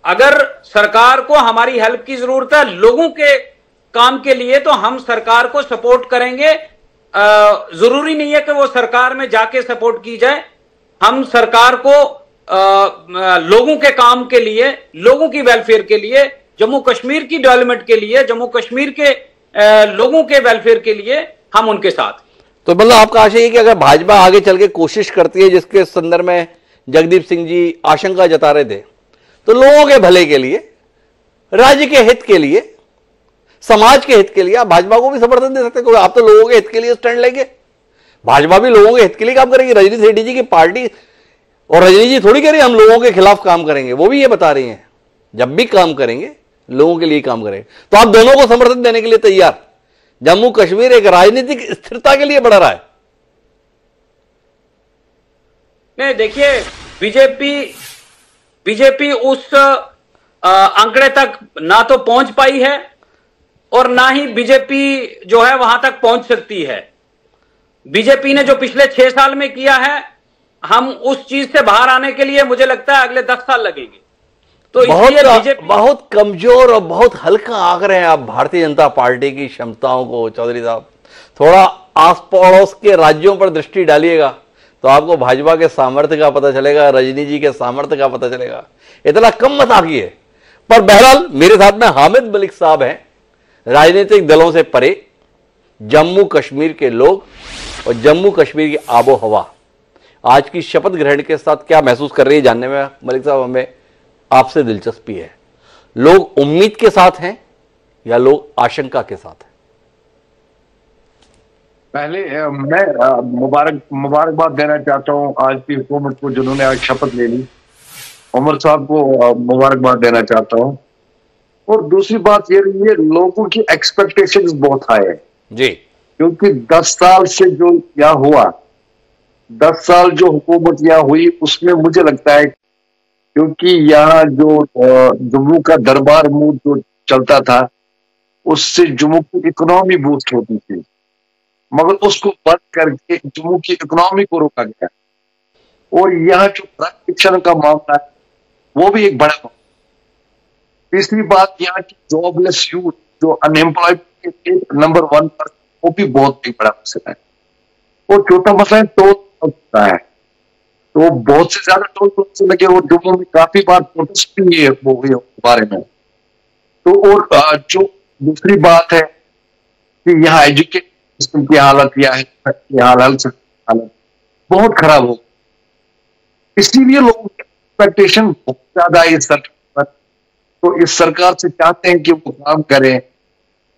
अगर सरकार को हमारी हेल्प की जरूरत है लोगों के काम के लिए, तो हम सरकार को सपोर्ट करेंगे। जरूरी नहीं है कि वो सरकार में जाके सपोर्ट की जाए, हम सरकार को लोगों के काम के लिए, लोगों की वेलफेयर के लिए, जम्मू कश्मीर की डेवलपमेंट के लिए, जम्मू कश्मीर के लोगों के वेलफेयर के लिए हम उनके साथ। तो मतलब आपका आशय है कि अगर भाजपा आगे चल के कोशिश करती है, जिसके संदर्भ में जगदीप सिंह जी आशंका जता रहे थे, तो लोगों के भले के लिए, राज्य के हित के लिए, समाज के हित के लिए आप भाजपा को भी समर्थन दे सकते हैं, क्योंकि आप तो लोगों के हित के लिए स्टैंड लेंगे। भाजपा भी लोगों के हित के लिए काम करेगी। रजनी सेठी जी की पार्टी, और रजनी जी थोड़ी कह रही है हम लोगों के खिलाफ काम करेंगे, वो भी ये बता रही हैं जब भी काम करेंगे लोगों के लिए काम करेंगे। तो आप दोनों को समर्थन देने के लिए तैयार? जम्मू कश्मीर एक राजनीतिक स्थिरता के लिए बढ़ रहा है। नहीं, देखिए, बीजेपी उस आंकड़े तक ना तो पहुंच पाई है, और ना ही बीजेपी जो है वहां तक पहुंच सकती है। बीजेपी ने जो पिछले 6 साल में किया है, हम उस चीज से बाहर आने के लिए मुझे लगता है अगले 10 साल लगेंगे। तो इसलिए बीजेपी बहुत कमजोर और बहुत हल्का आंक रहे हैं आप भारतीय जनता पार्टी की क्षमताओं को। चौधरी साहब, थोड़ा आस पड़ोस के राज्यों पर दृष्टि डालिएगा तो आपको भाजपा के सामर्थ्य का पता चलेगा, रजनी जी के सामर्थ्य का पता चलेगा। इतना कम मत आंकिए। पर बहरहाल मेरे साथ में हामिद मलिक साहब हैं, राजनीतिक दलों से परे, जम्मू कश्मीर के लोग और जम्मू कश्मीर की आबो हवा आज की शपथ ग्रहण के साथ क्या महसूस कर रही है जानने में मलिक साहब हमें आपसे दिलचस्पी है। लोग उम्मीद के साथ हैं या लोग आशंका के साथ हैं? पहले मैं मुबारकबाद देना चाहता हूं आज की हुकूमत को जिन्होंने आज शपथ ले ली, उमर साहब को मुबारकबाद देना चाहता हूँ। और दूसरी बात ये रही है, लोगों की एक्सपेक्टेशंस बहुत हाई है जी, क्योंकि 10 साल से जो यहाँ हुआ, 10 साल जो हुकूमत यहाँ हुई, उसमें मुझे लगता है क्योंकि यहाँ जो जम्मू का दरबार मूव जो चलता था, उससे जम्मू की इकोनॉमी बूस्ट होती थी, मगर उसको बंद करके जम्मू की इकोनॉमी को रोका गया। और यहाँ जो करप्शन का मामला है, वो भी एक बड़ा मामला। तीसरी बात, यहाँ की जॉबलेस यूथ जो अनएम्प्लॉयड नंबर 1 पर, वो भी बहुत ही बड़ा मसला है। और चौथा मसला है टोल होता है, तो बहुत से ज्यादा टोल प्लाजा लगे और जम्मू में काफी बार प्रोटेस्ट भी ये हो गई बारे में। तो और जो दूसरी बात है कि यहाँ एजुकेशन सिस्टम की हालत या हालत बहुत खराब हो, इसीलिए लोगों की एक्सपेक्टेशन बहुत ज्यादा है इस सरकार पर। तो इस सरकार से चाहते हैं कि वो काम करें,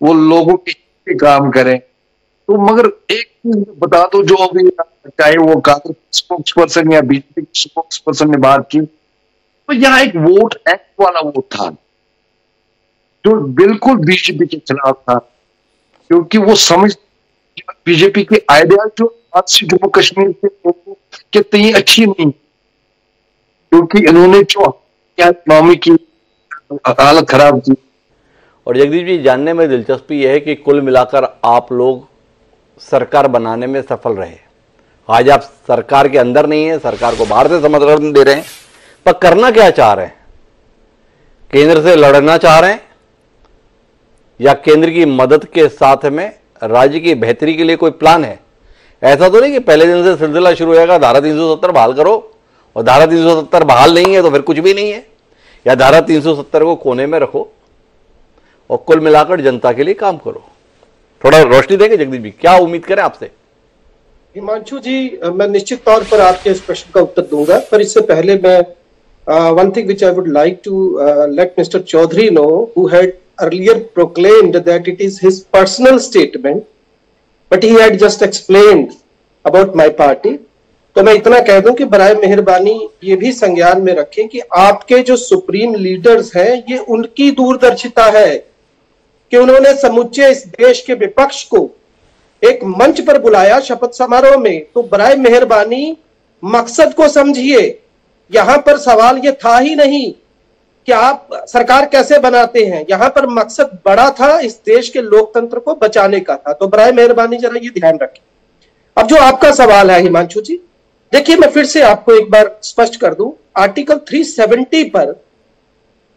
वो लोगों के काम करें। तो मगर एक चीज बता दो, जो अभी चाहे वो कांग्रेस स्पोक्स पर्सन या बीजेपी स्पोक्स पर्सन ने बात की, तो यहाँ एक वोट एक्ट वाला वोट था जो बिल्कुल बीजेपी के खिलाफ था, क्योंकि वो समझ बीजेपी की आइडिया जो आज से जम्मू कश्मीर के लोगों के लिए अच्छी नहीं, क्योंकि इन्होंने जो इकोनॉमी की हालत खराब की। और जगदीश जी, जानने में दिलचस्पी यह है कि कुल मिलाकर आप लोग सरकार बनाने में सफल रहे। आज आप सरकार के अंदर नहीं है, सरकार को बाहर से समर्थन दे रहे हैं, पर करना क्या चाह रहे हैं? केंद्र से लड़ना चाह रहे हैं या केंद्र की मदद के साथ में राज्य की बेहतरी के लिए कोई प्लान है? ऐसा तो नहीं कि पहले दिन से सिलसिला शुरू हो जाएगा धारा 370 बहाल करो, और धारा 370 बहाल नहीं है तो फिर कुछ भी नहीं है, या धारा 370 को कोने में रखो और कुल मिलाकर जनता के लिए काम करो। थोड़ा रोशनी देंगे जगदीश जी, क्या उम्मीद करें आपसे? हिमांशु जी, मैं निश्चित तौर पर आपके इस प्रश्न का उत्तर दूंगा, पर इससे पहले मैं one thing which I would like to let mister Chaudhary know, who had earlier proclaimed that it is his personal statement, but he had just explained about my party. तो मैं इतना कह दूं कि बराए मेहरबानी ये भी संज्ञान में रखें कि आपके जो सुप्रीम लीडर्स हैं, ये उनकी दूरदर्शिता है कि उन्होंने समुच्चे इस देश के विपक्ष को एक मंच पर बुलाया शपथ समारोह में। तो बराए मेहरबानी मकसद को समझिए। यहां पर सवाल ये था ही नहीं कि आप सरकार कैसे बनाते हैं, यहां पर मकसद बड़ा था, इस देश के लोकतंत्र को बचाने का था। तो बराए मेहरबानी जरा ये ध्यान रखें। अब जो आपका सवाल है हिमांशु जी, देखिए मैं फिर से आपको एक बार स्पष्ट कर दूं, आर्टिकल 370 पर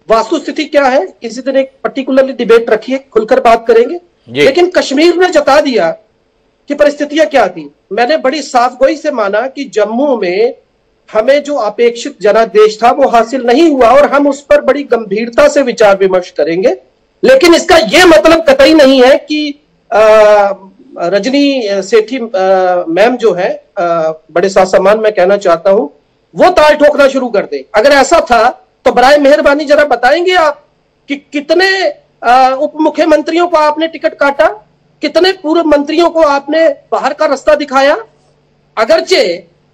वास्तुस्थिति क्या है, किसी दिन एक पर्टिकुलरली डिबेट रखिए, खुलकर बात करेंगे। लेकिन कश्मीर ने जता दिया कि परिस्थितियां क्या थी। मैंने बड़ी साफगोई से माना कि जम्मू में हमें जो अपेक्षित जनादेश था वो हासिल नहीं हुआ, और हम उस पर बड़ी गंभीरता से विचार विमर्श करेंगे। लेकिन इसका यह मतलब कतई नहीं है कि रजनी सेठी मैम जो है, बड़े सामान मैं कहना चाहता हूं, वो ताल ठोकना शुरू कर दे। अगर ऐसा था तो बराए मेहरबानी जरा बताएंगे आप कि कितने उप मुख्यमंत्रियों को आपने टिकट काटा, कितने पूर्व मंत्रियों को आपने बाहर का रास्ता दिखाया। अगरचे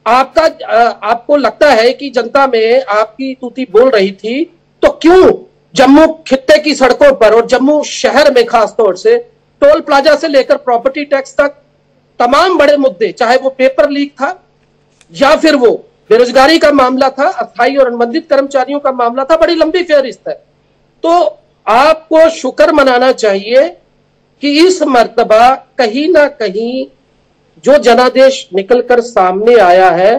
आपको लगता है कि जनता में आपकी तूती बोल रही थी, तो क्यों जम्मू खित्ते की सड़कों पर और जम्मू शहर में खासतौर से टोल प्लाजा से लेकर प्रॉपर्टी टैक्स तक तमाम बड़े मुद्दे, चाहे वो पेपर लीक था या फिर वो बेरोजगारी का मामला था, अस्थायी और अनुबंधित कर्मचारियों का मामला था, बड़ी लंबी फेहरिस्त है। तो आपको शुक्र मनाना चाहिए कि इस मर्तबा कहीं ना कहीं जो जनादेश निकलकर सामने आया है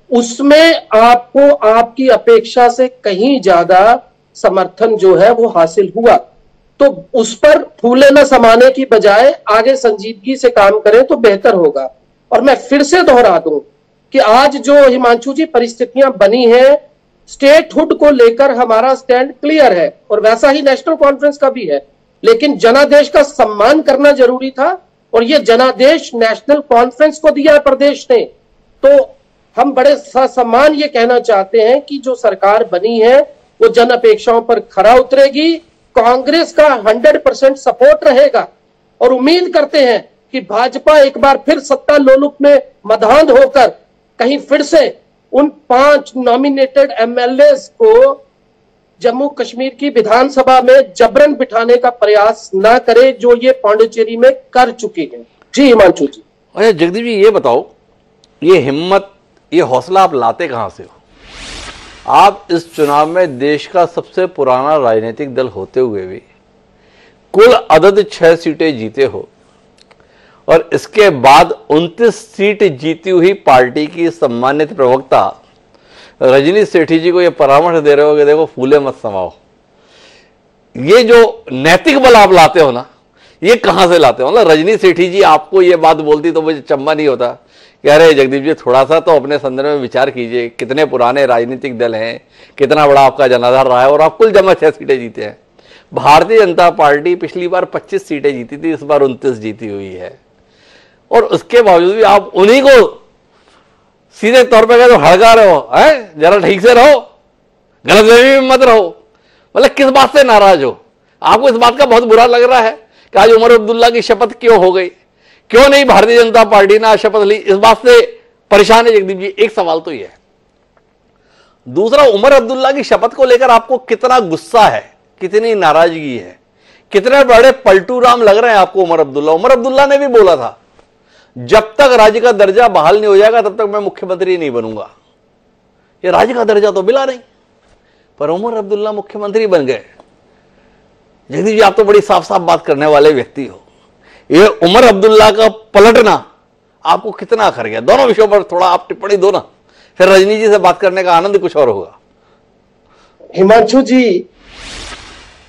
उसमें आपको आपकी अपेक्षा से कहीं ज्यादा समर्थन जो है वो हासिल हुआ। तो उस पर फूले न समाने की बजाय आगे संजीदगी से काम करें तो बेहतर होगा। और मैं फिर से दोहरा दूं कि आज जो हिमांशु जी परिस्थितियां बनी हैं, स्टेटहुड को लेकर हमारा स्टैंड क्लियर है और वैसा ही नेशनल कॉन्फ्रेंस का भी है, लेकिन जनादेश का सम्मान करना जरूरी था और ये जनादेश नेशनल कॉन्फ्रेंस को दिया प्रदेश ने। तो हम बड़े सम्मान ये कहना चाहते हैं कि जो सरकार बनी है वो जन अपेक्षाओं पर खरा उतरेगी, कांग्रेस का 100% सपोर्ट रहेगा और उम्मीद करते हैं कि भाजपा एक बार फिर सत्ता लोलुप में मदहांध होकर कहीं फिर से उन 5 नॉमिनेटेड एमएलए को जम्मू कश्मीर की विधानसभा में जबरन बिठाने का प्रयास ना करे, जो ये पांडिचेरी में कर चुके हैं। जी हिमांशु जी। अच्छा जगदीप जी, ये बताओ, ये हिम्मत, ये हौसला आप लाते कहां से हो? आप इस चुनाव में देश का सबसे पुराना राजनीतिक दल होते हुए भी कुल अदद 6 सीटें जीते हो, और इसके बाद 29 सीट जीती हुई पार्टी की सम्मानित प्रवक्ता रजनी सेठी जी को यह परामर्श दे रहे हो कि देखो फूले मत समाओ। ये जो नैतिक बल आप लाते हो ना, ये कहां से लाते हो? मतलब रजनी सेठी जी आपको ये बात बोलती तो मुझे चंबा नहीं होता कि अरे जगदीप जी थोड़ा सा तो अपने संदर्भ में विचार कीजिए, कितने पुराने राजनीतिक दल हैं, कितना बड़ा आपका जनाधार रहा है, और आप कुल जमा 6 सीटें जीते हैं। भारतीय जनता पार्टी पिछली बार 25 सीटें जीती थी, इस बार 29 जीती हुई है, और उसके बावजूद भी आप उन्हीं को सीधे तौर पर तो हड़का रहे हो, हैं? जरा ठीक से रहो, गलतफहमी में मत रहो। मतलब किस बात से नाराज हो? आपको इस बात का बहुत बुरा लग रहा है कि आज उमर अब्दुल्ला की शपथ क्यों हो गई, क्यों नहीं भारतीय जनता पार्टी ने आज शपथ ली, इस बात से परेशान है जगदीप जी? एक सवाल तो यह है। दूसरा, उमर अब्दुल्ला की शपथ को लेकर आपको कितना गुस्सा है, कितनी नाराजगी है, कितने बड़े पलटू राम लग रहे हैं आपको उमर अब्दुल्ला? उमर अब्दुल्ला ने भी बोला था जब तक राज्य का दर्जा बहाल नहीं हो जाएगा तब तक मैं मुख्यमंत्री नहीं बनूंगा। ये राज्य का दर्जा तो मिला नहीं, पर उमर अब्दुल्ला मुख्यमंत्री बन गए। जगदीप जी, आप तो बड़ी साफ साफ बात करने वाले व्यक्ति हो, ये उमर अब्दुल्ला का पलटना आपको कितना अखर गया? दोनों विषयों पर थोड़ा आप टिप्पणी दो ना, फिर रजनी जी से बात करने का आनंद कुछ और होगा। हिमांशु जी,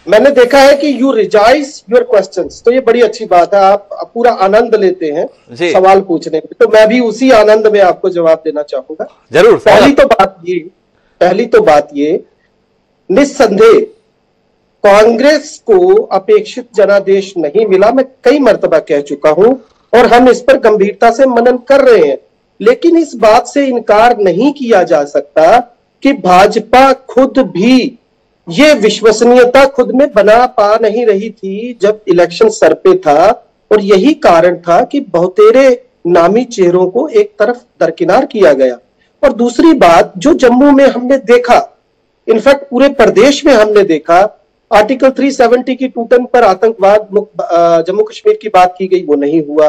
मैंने देखा है कि यू रिजाइज योर क्वेश्चंस, तो ये बड़ी अच्छी बात है, आप पूरा आनंद लेते हैं सवाल पूछने में, तो मैं भी उसी आनंद में आपको जवाब देना चाहूंगा। जरूर। पहली तो बात ये निस्संदेह कांग्रेस को अपेक्षित जनादेश नहीं मिला, मैं कई मर्तबा कह चुका हूं, और हम इस पर गंभीरता से मनन कर रहे हैं। लेकिन इस बात से इनकार नहीं किया जा सकता कि भाजपा खुद भी ये विश्वसनीयता खुद में बना पा नहीं रही थी जब इलेक्शन सर पे था, और यही कारण था कि बहुतेरे नामी चेहरों को एक तरफ दरकिनार किया गया। और दूसरी बात जो जम्मू में हमने देखा, इनफैक्ट पूरे प्रदेश में हमने देखा, आर्टिकल 370 की टूटन पर आतंकवाद जम्मू कश्मीर की बात की गई, वो नहीं हुआ।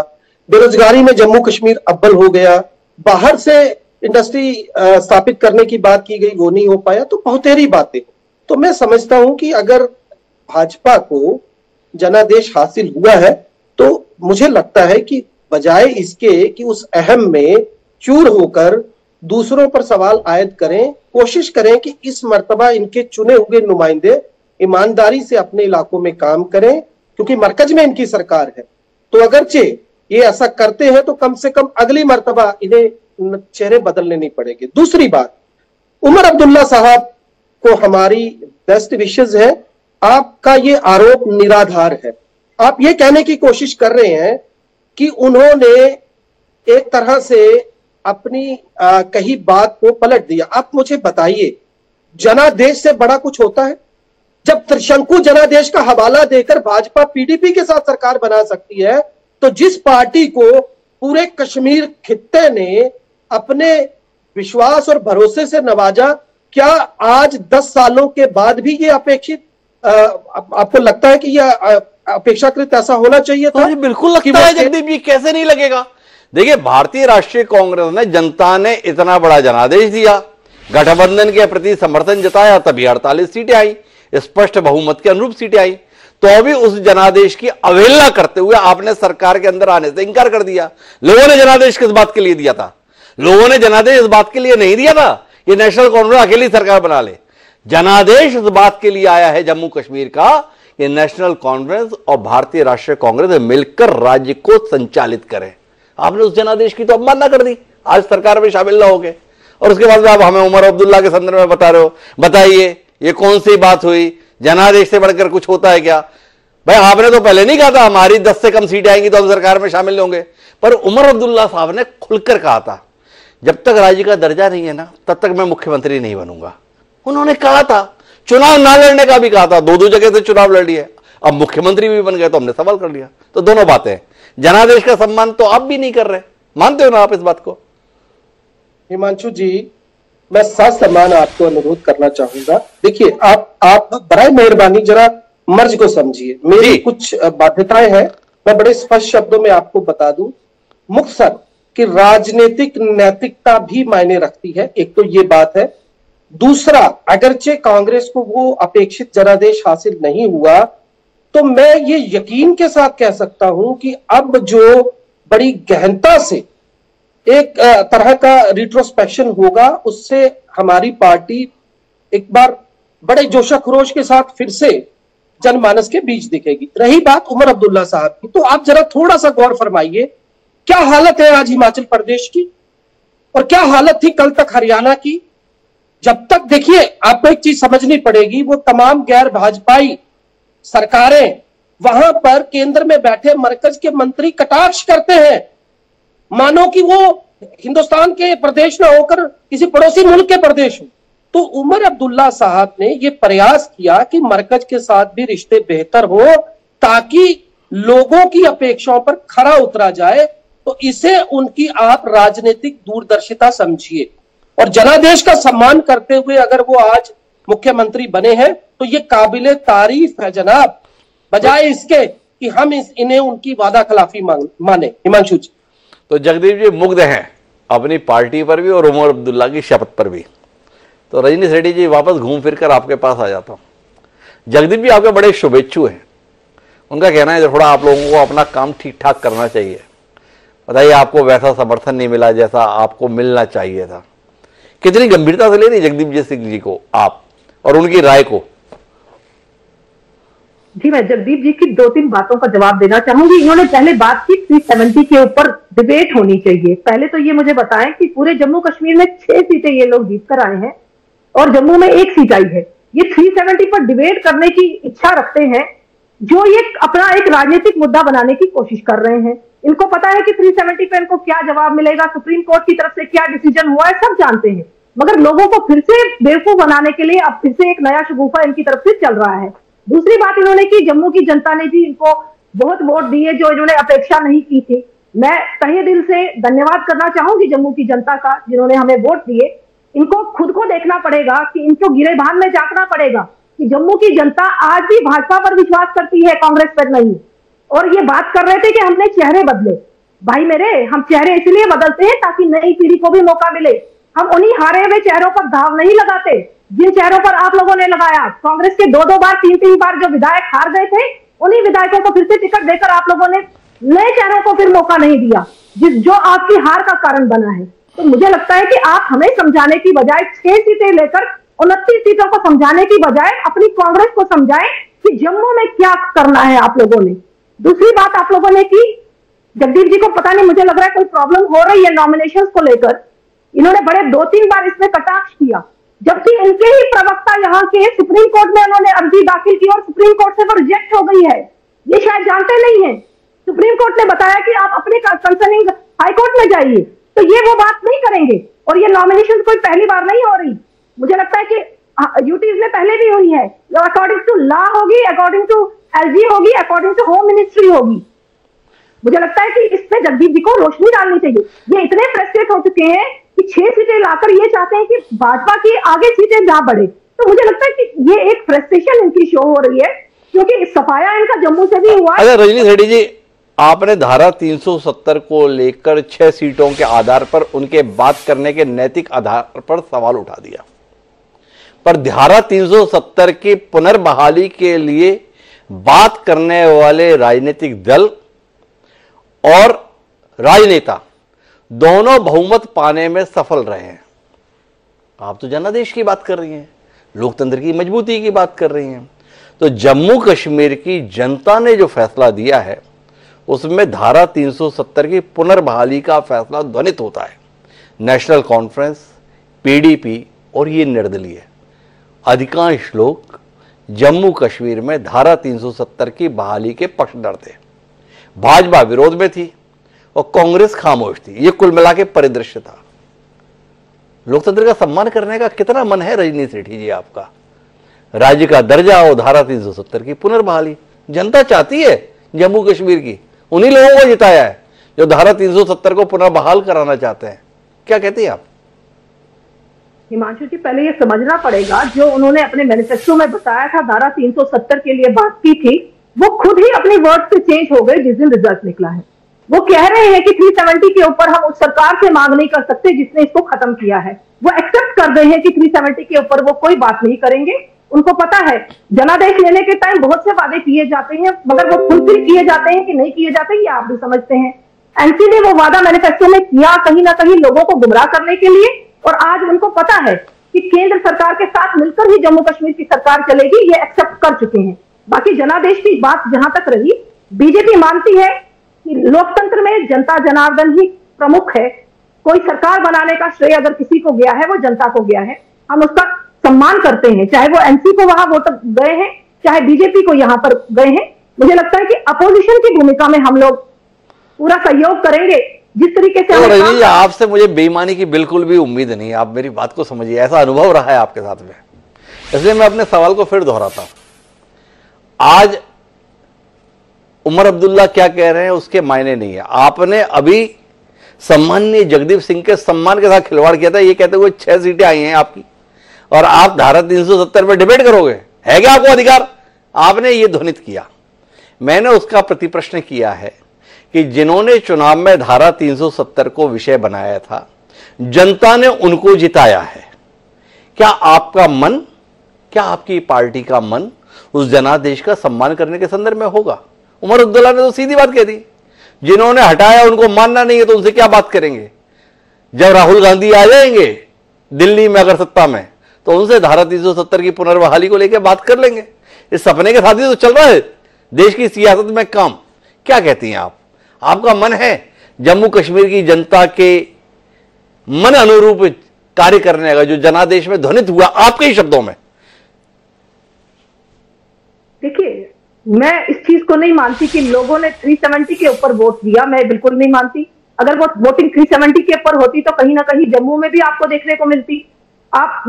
बेरोजगारी में जम्मू कश्मीर अव्वल हो गया, बाहर से इंडस्ट्री स्थापित करने की बात की गई, वो नहीं हो पाया। तो बहुतेरी बातें, तो मैं समझता हूं कि अगर भाजपा को जनादेश हासिल हुआ है तो मुझे लगता है कि बजाय इसके कि उस अहम में चूर होकर दूसरों पर सवाल आयद करें, कोशिश करें कि इस मर्तबा इनके चुने हुए नुमाइंदे ईमानदारी से अपने इलाकों में काम करें, क्योंकि मरकज में इनकी सरकार है। तो अगरचे ये ऐसा करते हैं तो कम से कम अगली मर्तबा इन्हें चेहरे बदलने नहीं पड़ेंगे। दूसरी बात, उमर अब्दुल्ला साहब को हमारी बेस्ट विशेष है। आपका ये आरोप निराधार है। आप ये कहने की कोशिश कर रहे हैं कि उन्होंने एक तरह से अपनी कही बात को पलट दिया। आप मुझे बताइए, जनादेश से बड़ा कुछ होता है? जब त्रिशंकु जनादेश का हवाला देकर भाजपा पीडीपी के साथ सरकार बना सकती है, तो जिस पार्टी को पूरे कश्मीर खित्ते ने अपने विश्वास और भरोसे से नवाजा, क्या आज 10 सालों के बाद भी ये अपेक्षित आपको लगता है कि यह अपेक्षाकृत ऐसा होना चाहिए था? बिल्कुल लगता है जगदीप जी, कैसे नहीं लगेगा। देखिए, भारतीय राष्ट्रीय कांग्रेस ने, जनता ने इतना बड़ा जनादेश दिया, गठबंधन के प्रति समर्थन जताया, तभी 48 सीटें आई, स्पष्ट बहुमत के अनुरूप सीटें आई। तो अभी उस जनादेश की अवहेलना करते हुए आपने सरकार के अंदर आने से इंकार कर दिया। लोगों ने जनादेश किस बात के लिए दिया था? लोगों ने जनादेश इस बात के लिए नहीं दिया था ये नेशनल कांफ्रेंस अकेली सरकार बना ले। जनादेश इस बात के लिए आया है जम्मू कश्मीर का, ये नेशनल कॉन्फ्रेंस और भारतीय राष्ट्रीय कांग्रेस मिलकर राज्य को संचालित करें। आपने उस जनादेश की तो अवमानना कर दी, आज सरकार में शामिल ना हो गए, और उसके बाद आप हमें उमर अब्दुल्ला के संदर्भ में बता रहे हो। बताइए, ये कौन सी बात हुई? जनादेश से बढ़कर कुछ होता है क्या? भाई, आपने तो पहले नहीं कहा था हमारी 10 से कम सीटें आएंगी तो हम सरकार में शामिल होंगे, पर उमर अब्दुल्ला साहब ने खुलकर कहा था जब तक राज्य का दर्जा नहीं है ना तब तक मैं मुख्यमंत्री नहीं बनूंगा। उन्होंने कहा था, चुनाव ना लड़ने का भी कहा था, 2 जगह से चुनाव लड़ लिए, अब मुख्यमंत्री भी बन गए तो हमने सवाल कर लिया। तो दोनों बातें, जनादेश का सम्मान तो आप भी नहीं कर रहे, मानते हो ना आप इस बात को? हिमांशु जी, मैं ससम्मान आपको अनुरोध करना चाहूंगा। देखिए, आप बराए मेहरबानी जरा मर्ज को समझिए। मेरी कुछ बाध्यताएं हैं, मैं बड़े स्पष्ट शब्दों में आपको बता दूं। मुख्तसर कि राजनीतिक नैतिकता भी मायने रखती है, एक तो ये बात है। दूसरा, अगरचे कांग्रेस को वो अपेक्षित जनादेश हासिल नहीं हुआ, तो मैं ये यकीन के साथ कह सकता हूं कि अब जो बड़ी गहनता से एक तरह का रिट्रोस्पेक्शन होगा, उससे हमारी पार्टी एक बार बड़े जोशा खरोश के साथ फिर से जनमानस के बीच दिखेगी। रही बात उमर अब्दुल्ला साहब की, तो आप जरा थोड़ा सा गौर फरमाइए, क्या हालत है आज हिमाचल प्रदेश की और क्या हालत थी कल तक हरियाणा की। जब तक, देखिए, आपको एक चीज समझनी पड़ेगी, वो तमाम गैर भाजपाई सरकारें वहां पर केंद्र में बैठे मरकज के मंत्री कटाक्ष करते हैं, मानो कि वो हिंदुस्तान के प्रदेश ना होकर किसी पड़ोसी मुल्क के प्रदेश हो। तो उमर अब्दुल्ला साहब ने ये प्रयास किया कि मरकज के साथ भी रिश्ते बेहतर हो, ताकि लोगों की अपेक्षाओं पर खरा उतरा जाए। तो इसे उनकी आप राजनीतिक दूरदर्शिता समझिए, और जनादेश का सम्मान करते हुए अगर वो आज मुख्यमंत्री बने हैं तो ये काबिले तारीफ है जनाब, बजाय इसके कि हम इन्हें उनकी वादा खिलाफी माने। हिमांशु जी, तो जगदीप जी मुग्ध हैं अपनी पार्टी पर भी और उमर अब्दुल्ला की शपथ पर भी। तो रजनीश रेड्डी जी, वापस घूम फिर कर आपके पास आ जाता हूँ। जगदीप जी आपके बड़े शुभेच्छु हैं, उनका कहना है थोड़ा आप लोगों को अपना काम ठीक ठाक करना चाहिए। बताइए, आपको वैसा समर्थन नहीं मिला जैसा आपको मिलना चाहिए था। कितनी गंभीरता से ले रही जगदीप जी सिंह जी को आप और उनकी राय को? जी, मैं जगदीप जी की 2-3 बातों का जवाब देना चाहूंगी। इन्होंने पहले बात की 370 के ऊपर डिबेट होनी चाहिए। पहले तो ये मुझे बताएं कि पूरे जम्मू कश्मीर में 6 सीटें ये लोग जीत कर आए हैं और जम्मू में 1 सीट आई है। ये 370 पर डिबेट करने की इच्छा रखते हैं, जो ये अपना एक राजनीतिक मुद्दा बनाने की कोशिश कर रहे हैं। इनको पता है कि 370 पे इनको क्या जवाब मिलेगा, सुप्रीम कोर्ट की तरफ से क्या डिसीजन हुआ है, सब जानते हैं। मगर लोगों को फिर से बेवकूफ बनाने के लिए अब फिर से एक नया शगुफा इनकी तरफ से चल रहा है। दूसरी बात इन्होंने की, जम्मू की जनता ने जी इनको बहुत वोट दिए जो इन्होंने अपेक्षा नहीं की थी। मैं तहे दिल से धन्यवाद करना चाहूंगी जम्मू की जनता का, जिन्होंने हमें वोट दिए। इनको खुद को देखना पड़ेगा कि इनको गिरेबान में झांकना पड़ेगा कि जम्मू की जनता आज भी भाजपा पर विश्वास करती है, कांग्रेस पर नहीं। और ये बात कर रहे थे कि हमने चेहरे बदले। भाई मेरे, हम चेहरे इसलिए बदलते हैं ताकि नई पीढ़ी को भी मौका मिले। हम उन्हीं हारे हुए चेहरों पर दाव नहीं लगाते जिन चेहरों पर आप लोगों ने लगाया। कांग्रेस के 2-2 बार 3-3 बार जो विधायक हार गए थे, उन्हीं विधायकों को फिर से टिकट देकर आप लोगों ने नए चेहरों को फिर मौका नहीं दिया, जो आपकी हार का कारण बना है। तो मुझे लगता है कि आप हमें समझाने की बजाय 6 सीटें लेकर 29 सीटों को समझाने की बजाय अपनी कांग्रेस को समझाएं कि जम्मू में क्या करना है आप लोगों ने। दूसरी बात आप लोगों ने की, जगदीप जी को पता नहीं, मुझे लग रहा है कोई प्रॉब्लम हो रही है नॉमिनेशन को लेकर। इन्होंने बड़े 2-3 बार इसमें कटाक्ष किया, जबकि इनके ही प्रवक्ता यहाँ के सुप्रीम कोर्ट में उन्होंने अर्जी दाखिल की और सुप्रीम कोर्ट से वो रिजेक्ट हो गई है। ये शायद जानते नहीं है। सुप्रीम कोर्ट ने बताया कि आप अपने कंसर्निंग हाई कोर्ट में जाइए, तो ये वो बात नहीं करेंगे। और ये नॉमिनेशन कोई पहली बार नहीं हो रही, मुझे लगता है कि यूटीज में पहले भी हुई है। अकॉर्डिंग टू लॉ होगी, अकॉर्डिंग टू एलजी होगी, अकॉर्डिंग टू होम मिनिस्ट्री होगी। मुझे लगता है कि इसमें जगदीप जी को रोशनी डालनी चाहिए। ये इतने फ्रस्ट्रेट हो चुके हैं कि 6 सीटें लाकर ये चाहते हैं कि भाजपा की आगे सीटें ना बढ़े। तो मुझे लगता है कि ये एक फ्रस्ट्रेशन इनकी शो हो रही है, क्योंकि सफाया इनका जम्मू से भी हुआ। अच्छा रजनीश रेड्डी जी, आपने धारा 370 को लेकर 6 सीटों के आधार पर उनके बात करने के नैतिक आधार पर सवाल उठा दिया, पर धारा 370 की पुनर्बहाली के लिए बात करने वाले राजनीतिक दल और राजनेता दोनों बहुमत पाने में सफल रहे हैं। आप तो जनादेश की बात कर रही हैं, लोकतंत्र की मजबूती की बात कर रही हैं। तो जम्मू कश्मीर की जनता ने जो फैसला दिया है उसमें धारा 370 की पुनर्बहाली का फैसला ध्वनित होता है। नेशनल कॉन्फ्रेंस, पीडीपी और ये निर्दलीय अधिकांश लोग जम्मू कश्मीर में धारा 370 की बहाली के पक्षधर थे। भाजपा विरोध में थी और कांग्रेस खामोश थी। ये कुल मिला के परिदृश्य था। लोकतंत्र का सम्मान करने का कितना मन है रजनीश रेड्डी जी आपका? राज्य का दर्जा और धारा 370 की पुनर्बहाली जनता चाहती है। जम्मू कश्मीर की उन्हीं लोगों को जिताया है जो धारा 370 को पुनर्बहाल कराना चाहते हैं। क्या कहते हैं आप? हिमांशु जी, पहले ये समझना पड़ेगा, जो उन्होंने अपने मैनिफेस्टो में बताया था, धारा 370 के लिए बात की थी, वो खुद ही अपने वर्ड से चेंज हो गए जिस दिन रिजल्ट निकला है। वो कह रहे हैं कि 370 के ऊपर हम उस सरकार से मांग नहीं कर सकते जिसने इसको खत्म किया है। वो एक्सेप्ट कर रहे हैं कि 370 के ऊपर वो कोई बात नहीं करेंगे। उनको पता है जनादेश लेने के टाइम बहुत से वादे किए जाते हैं, मगर वो फुलफिल किए जाते हैं कि नहीं किए जाते, ये आप भी समझते हैं। एनसी ने वो वादा मैनिफेस्टो में किया कहीं ना कहीं लोगों को गुमराह करने के लिए, और आज उनको पता है कि केंद्र सरकार के साथ मिलकर ही जम्मू कश्मीर की सरकार चलेगी, ये एक्सेप्ट कर चुके हैं। बाकी जनादेश की बात जहां तक रही, बीजेपी मानती है कि लोकतंत्र में जनता जनार्दन ही प्रमुख है। कोई सरकार बनाने का श्रेय अगर किसी को गया है वो जनता को गया है, हम उसका सम्मान करते हैं, चाहे वो एनसी को वहां वोट गए हैं, चाहे बीजेपी को यहां पर गए हैं। मुझे लगता है कि अपोजिशन की भूमिका में हम लोग पूरा सहयोग करेंगे जिस तरीके से। रजनी, आपसे मुझे बेईमानी की बिल्कुल भी उम्मीद नहीं, आप मेरी बात को समझिए, ऐसा अनुभव रहा है आपके साथ में, इसलिए मैं अपने सवाल को फिर दोहराता हूं। आज उमर अब्दुल्ला क्या कह रहे हैं उसके मायने नहीं है। आपने अभी सम्माननीय जगदीप सिंह के सम्मान के साथ खिलवाड़ किया था, ये कहते हुए 6 सीटें आई हैं आपकी, और आप धारा 370 पर डिबेट करोगे, है क्या आपको अधिकार? आपने ये ध्वनित किया। मैंने उसका प्रतिप्रश्न किया है कि जिन्होंने चुनाव में धारा 370 को विषय बनाया था, जनता ने उनको जिताया है। क्या आपका मन, क्या आपकी पार्टी का मन उस जनादेश का सम्मान करने के संदर्भ में होगा? उमर अब्दुल्ला ने तो सीधी बात कह दी, जिन्होंने हटाया उनको मानना नहीं है तो उनसे क्या बात करेंगे? जब राहुल गांधी आ जाएंगे दिल्ली में अगर सत्ता में, तो उनसे धारा 370 की पुनर्बहाली को लेकर बात कर लेंगे। इस सपने के साथ ही तो चल रहा है देश की सियासत में काम। क्या कहती हैं आप? आपका मन है जम्मू कश्मीर की जनता के मन अनुरूप कार्य करने का, जो जनादेश में ध्वनित हुआ आपके ही शब्दों में? देखिए, मैं इस चीज को नहीं मानती कि लोगों ने 370 के ऊपर वोट दिया, मैं बिल्कुल नहीं मानती। अगर वो वोटिंग 370 के ऊपर होती तो कहीं ना कहीं जम्मू में भी आपको देखने को मिलती।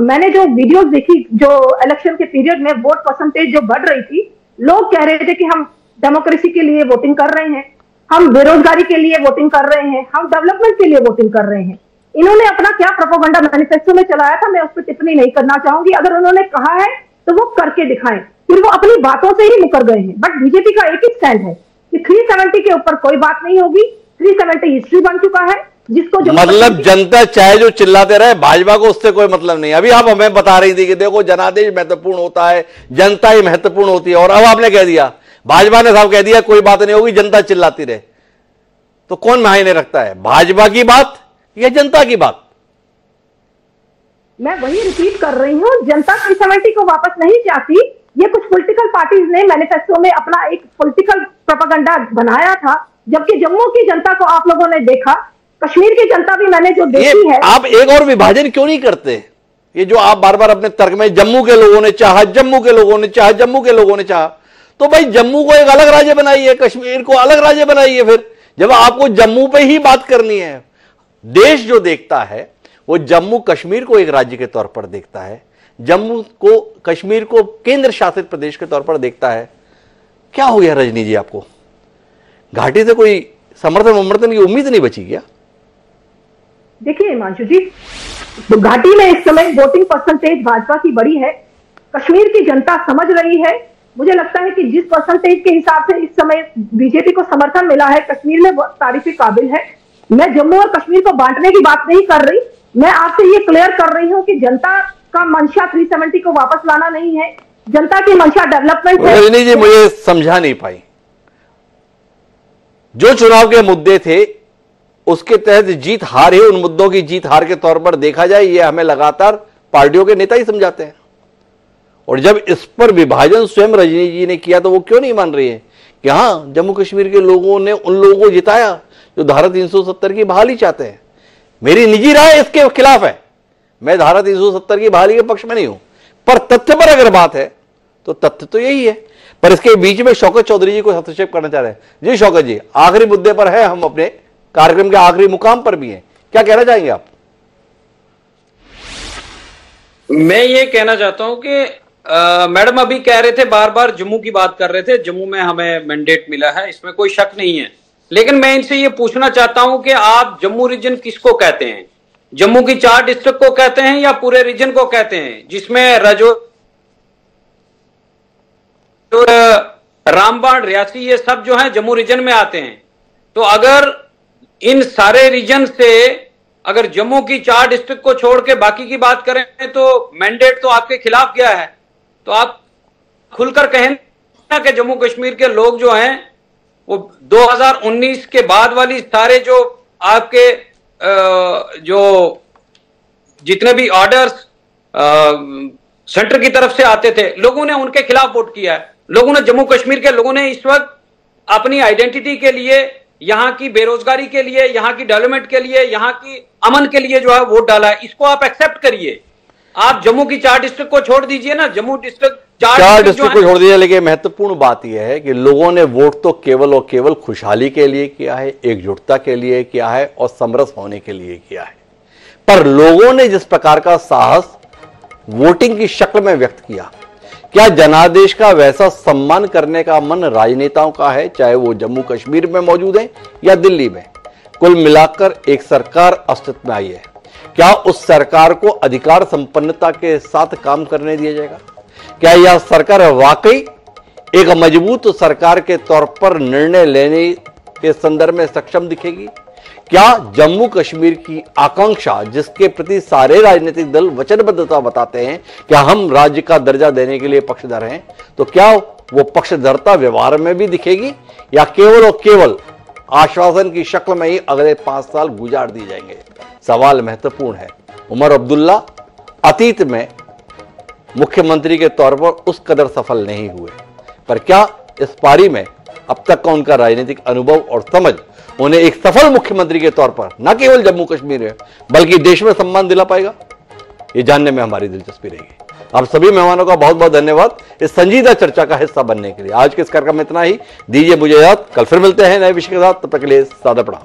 मैंने जो वीडियोस देखी, जो इलेक्शन के पीरियड में वोट परसेंटेज जो बढ़ रही थी, लोग कह रहे थे कि हम डेमोक्रेसी के लिए वोटिंग कर रहे हैं, हम बेरोजगारी के लिए वोटिंग कर रहे हैं, हम डेवलपमेंट के लिए वोटिंग कर रहे हैं। इन्होंने अपना क्या प्रोपेगेंडा मैनिफेस्टो में चलाया था, मैं उस पर टिप्पणी नहीं करना चाहूंगी। अगर उन्होंने कहा है तो वो करके दिखाएं, फिर वो अपनी बातों से ही मुकर गए हैं। बट बीजेपी का एक ही स्टैंड है कि 370 के ऊपर कोई बात नहीं होगी, 370 हिस्ट्री बन चुका है, जिसको जो मतलब जनता चाहे जो चिल्लाते रहे, भाजपा को उससे कोई मतलब नहीं। अभी आप हमें बता रही थी कि देखो जनादेश महत्वपूर्ण होता है, जनता ही महत्वपूर्ण होती है, और अब आपने कह दिया, भाजपा ने साहब कह दिया कोई बात नहीं होगी, जनता चिल्लाती रहे। तो कौन मायने रखता है, भाजपा की बात या जनता की बात? मैं वही रिपीट कर रही हूँ, जनता 370 को वापस नहीं चाहती। ये कुछ पॉलिटिकल पार्टीज ने मैनिफेस्टो में अपना एक पॉलिटिकल प्रोपेगेंडा बनाया था, जबकि जम्मू की जनता को आप लोगों ने देखा, कश्मीर की जनता भी मैंने जो देखी है। आप एक और विभाजन क्यों नहीं करते? ये जो आप बार बार अपने तर्क में जम्मू के लोगों ने चाहा, जम्मू के लोगों ने चाहा, जम्मू के लोगों ने चाहा, तो भाई जम्मू को एक अलग राज्य बनाइए, कश्मीर को अलग राज्य बनाइए। फिर जब आपको जम्मू पे ही बात करनी है, देश जो देखता है वो जम्मू कश्मीर को एक राज्य के तौर पर देखता है, जम्मू को कश्मीर को केंद्र शासित प्रदेश के तौर पर देखता है। क्या हो गया रजनी जी, आपको घाटी से कोई समर्थन की उम्मीद नहीं बची क्या? देखिए हिमांशु जी, तो घाटी में इस समय वोटिंग परसेंटेज भाजपा की बड़ी है, कश्मीर की जनता समझ रही है। मुझे लगता है कि जिस परसेंटेज के हिसाब से इस समय बीजेपी को समर्थन मिला है, कश्मीर में तारीफ काबिल है। मैं जम्मू और कश्मीर को बांटने की बात नहीं कर रही, मैं आपसे ये क्लियर कर रही हूं कि जनता का मंशा 370 को वापस लाना नहीं है, जनता की मंशा डेवलपमेंट है। रजनी जी, मुझे समझा नहीं पाई, जो चुनाव के मुद्दे थे उसके तहत जीत हार है, उन मुद्दों की जीत हार के तौर पर देखा जाए, ये हमें लगातार पार्टियों के नेता ही समझाते हैं। और जब इस पर विभाजन स्वयं रजनी जी ने किया तो वो क्यों नहीं मान रही है कि हां, जम्मू कश्मीर के लोगों ने उन लोगों को जिताया जो धारा 370 की बहाली चाहते हैं। मेरी निजी राय इसके खिलाफ है, मैं धारा 370 की बहाली के पक्ष में नहीं हूं, पर तथ्य पर अगर बात है तो तथ्य तो यही है। पर इसके बीच में शौकत चौधरी जी को हस्तक्षेप करना चाह रहे हैं। जी शौकत जी, आखिरी मुद्दे पर है, हम अपने कार्यक्रम के आखिरी मुकाम पर भी हैं, क्या कहना चाहेंगे आप? मैं ये कहना चाहता हूं कि मैडम अभी कह रहे थे, बार बार जम्मू की बात कर रहे थे, जम्मू में हमें मैंडेट मिला है, इसमें कोई शक नहीं है। लेकिन मैं इनसे ये पूछना चाहता हूं कि आप जम्मू रीजन किसको कहते हैं? जम्मू की 4 डिस्ट्रिक्ट को कहते हैं या पूरे रीजन को कहते हैं, जिसमें रामबाण, रियासी, ये सब जो है जम्मू रीजन में आते हैं। तो अगर इन सारे रीजन से अगर जम्मू की 4 डिस्ट्रिक्ट को छोड़ के बाकी की बात करें तो मैंडेट तो आपके खिलाफ गया है। तो आप खुलकर कहें ना कि जम्मू कश्मीर के लोग जो हैं वो 2019 के बाद वाली सारे जो आपके जो जितने भी ऑर्डर्स सेंटर की तरफ से आते थे, लोगों ने उनके खिलाफ वोट किया है। लोगों ने, जम्मू कश्मीर के लोगों ने इस वक्त अपनी आइडेंटिटी के लिए, यहाँ की बेरोजगारी के लिए, यहाँ की डेवलपमेंट के लिए, यहाँ की अमन के लिए जो है वोट डाला है। इसको आप एक्सेप्ट करिए। आप जम्मू की 4 डिस्ट्रिक्ट को छोड़ दीजिए ना, जम्मू डिस्ट्रिक्ट 4 डिस्ट्रिक्ट को छोड़ दीजिए, लेकिन महत्वपूर्ण बात यह है कि लोगों ने वोट तो केवल और केवल खुशहाली के लिए किया है, एकजुटता के लिए किया है और समरस होने के लिए किया है। पर लोगों ने जिस प्रकार का साहस वोटिंग की शक्ल में व्यक्त किया, क्या जनादेश का वैसा सम्मान करने का मन राजनेताओं का है, चाहे वो जम्मू कश्मीर में मौजूद है या दिल्ली में? कुल मिलाकर एक सरकार अस्तित्व में आई है। क्या उस सरकार को अधिकार संपन्नता के साथ काम करने दिया जाएगा? क्या यह सरकार वाकई एक मजबूत सरकार के तौर पर निर्णय लेने के संदर्भ में सक्षम दिखेगी? क्या जम्मू कश्मीर की आकांक्षा, जिसके प्रति सारे राजनीतिक दल वचनबद्धता बताते हैं कि हम राज्य का दर्जा देने के लिए पक्षधर हैं, तो क्या वो पक्षधरता व्यवहार में भी दिखेगी या केवल और केवल आश्वासन की शक्ल में ही अगले 5 साल गुजार दिए जाएंगे? सवाल महत्वपूर्ण है। उमर अब्दुल्ला अतीत में मुख्यमंत्री के तौर पर उस कदर सफल नहीं हुए, पर क्या इस पारी में अब तक का उनका राजनीतिक अनुभव और समझ उन्हें एक सफल मुख्यमंत्री के तौर पर न केवल जम्मू कश्मीर में बल्कि देश में सम्मान दिला पाएगा? ये जानने में हमारी दिलचस्पी रहेगी। आप सभी मेहमानों का बहुत बहुत धन्यवाद इस संजीदा चर्चा का हिस्सा बनने के लिए। आज के इस कार्यक्रम में इतना ही। दीजिए मुझे याद, कल फिर मिलते हैं नए विषय के साथ। तब तक के लिए सादा प्रणाम।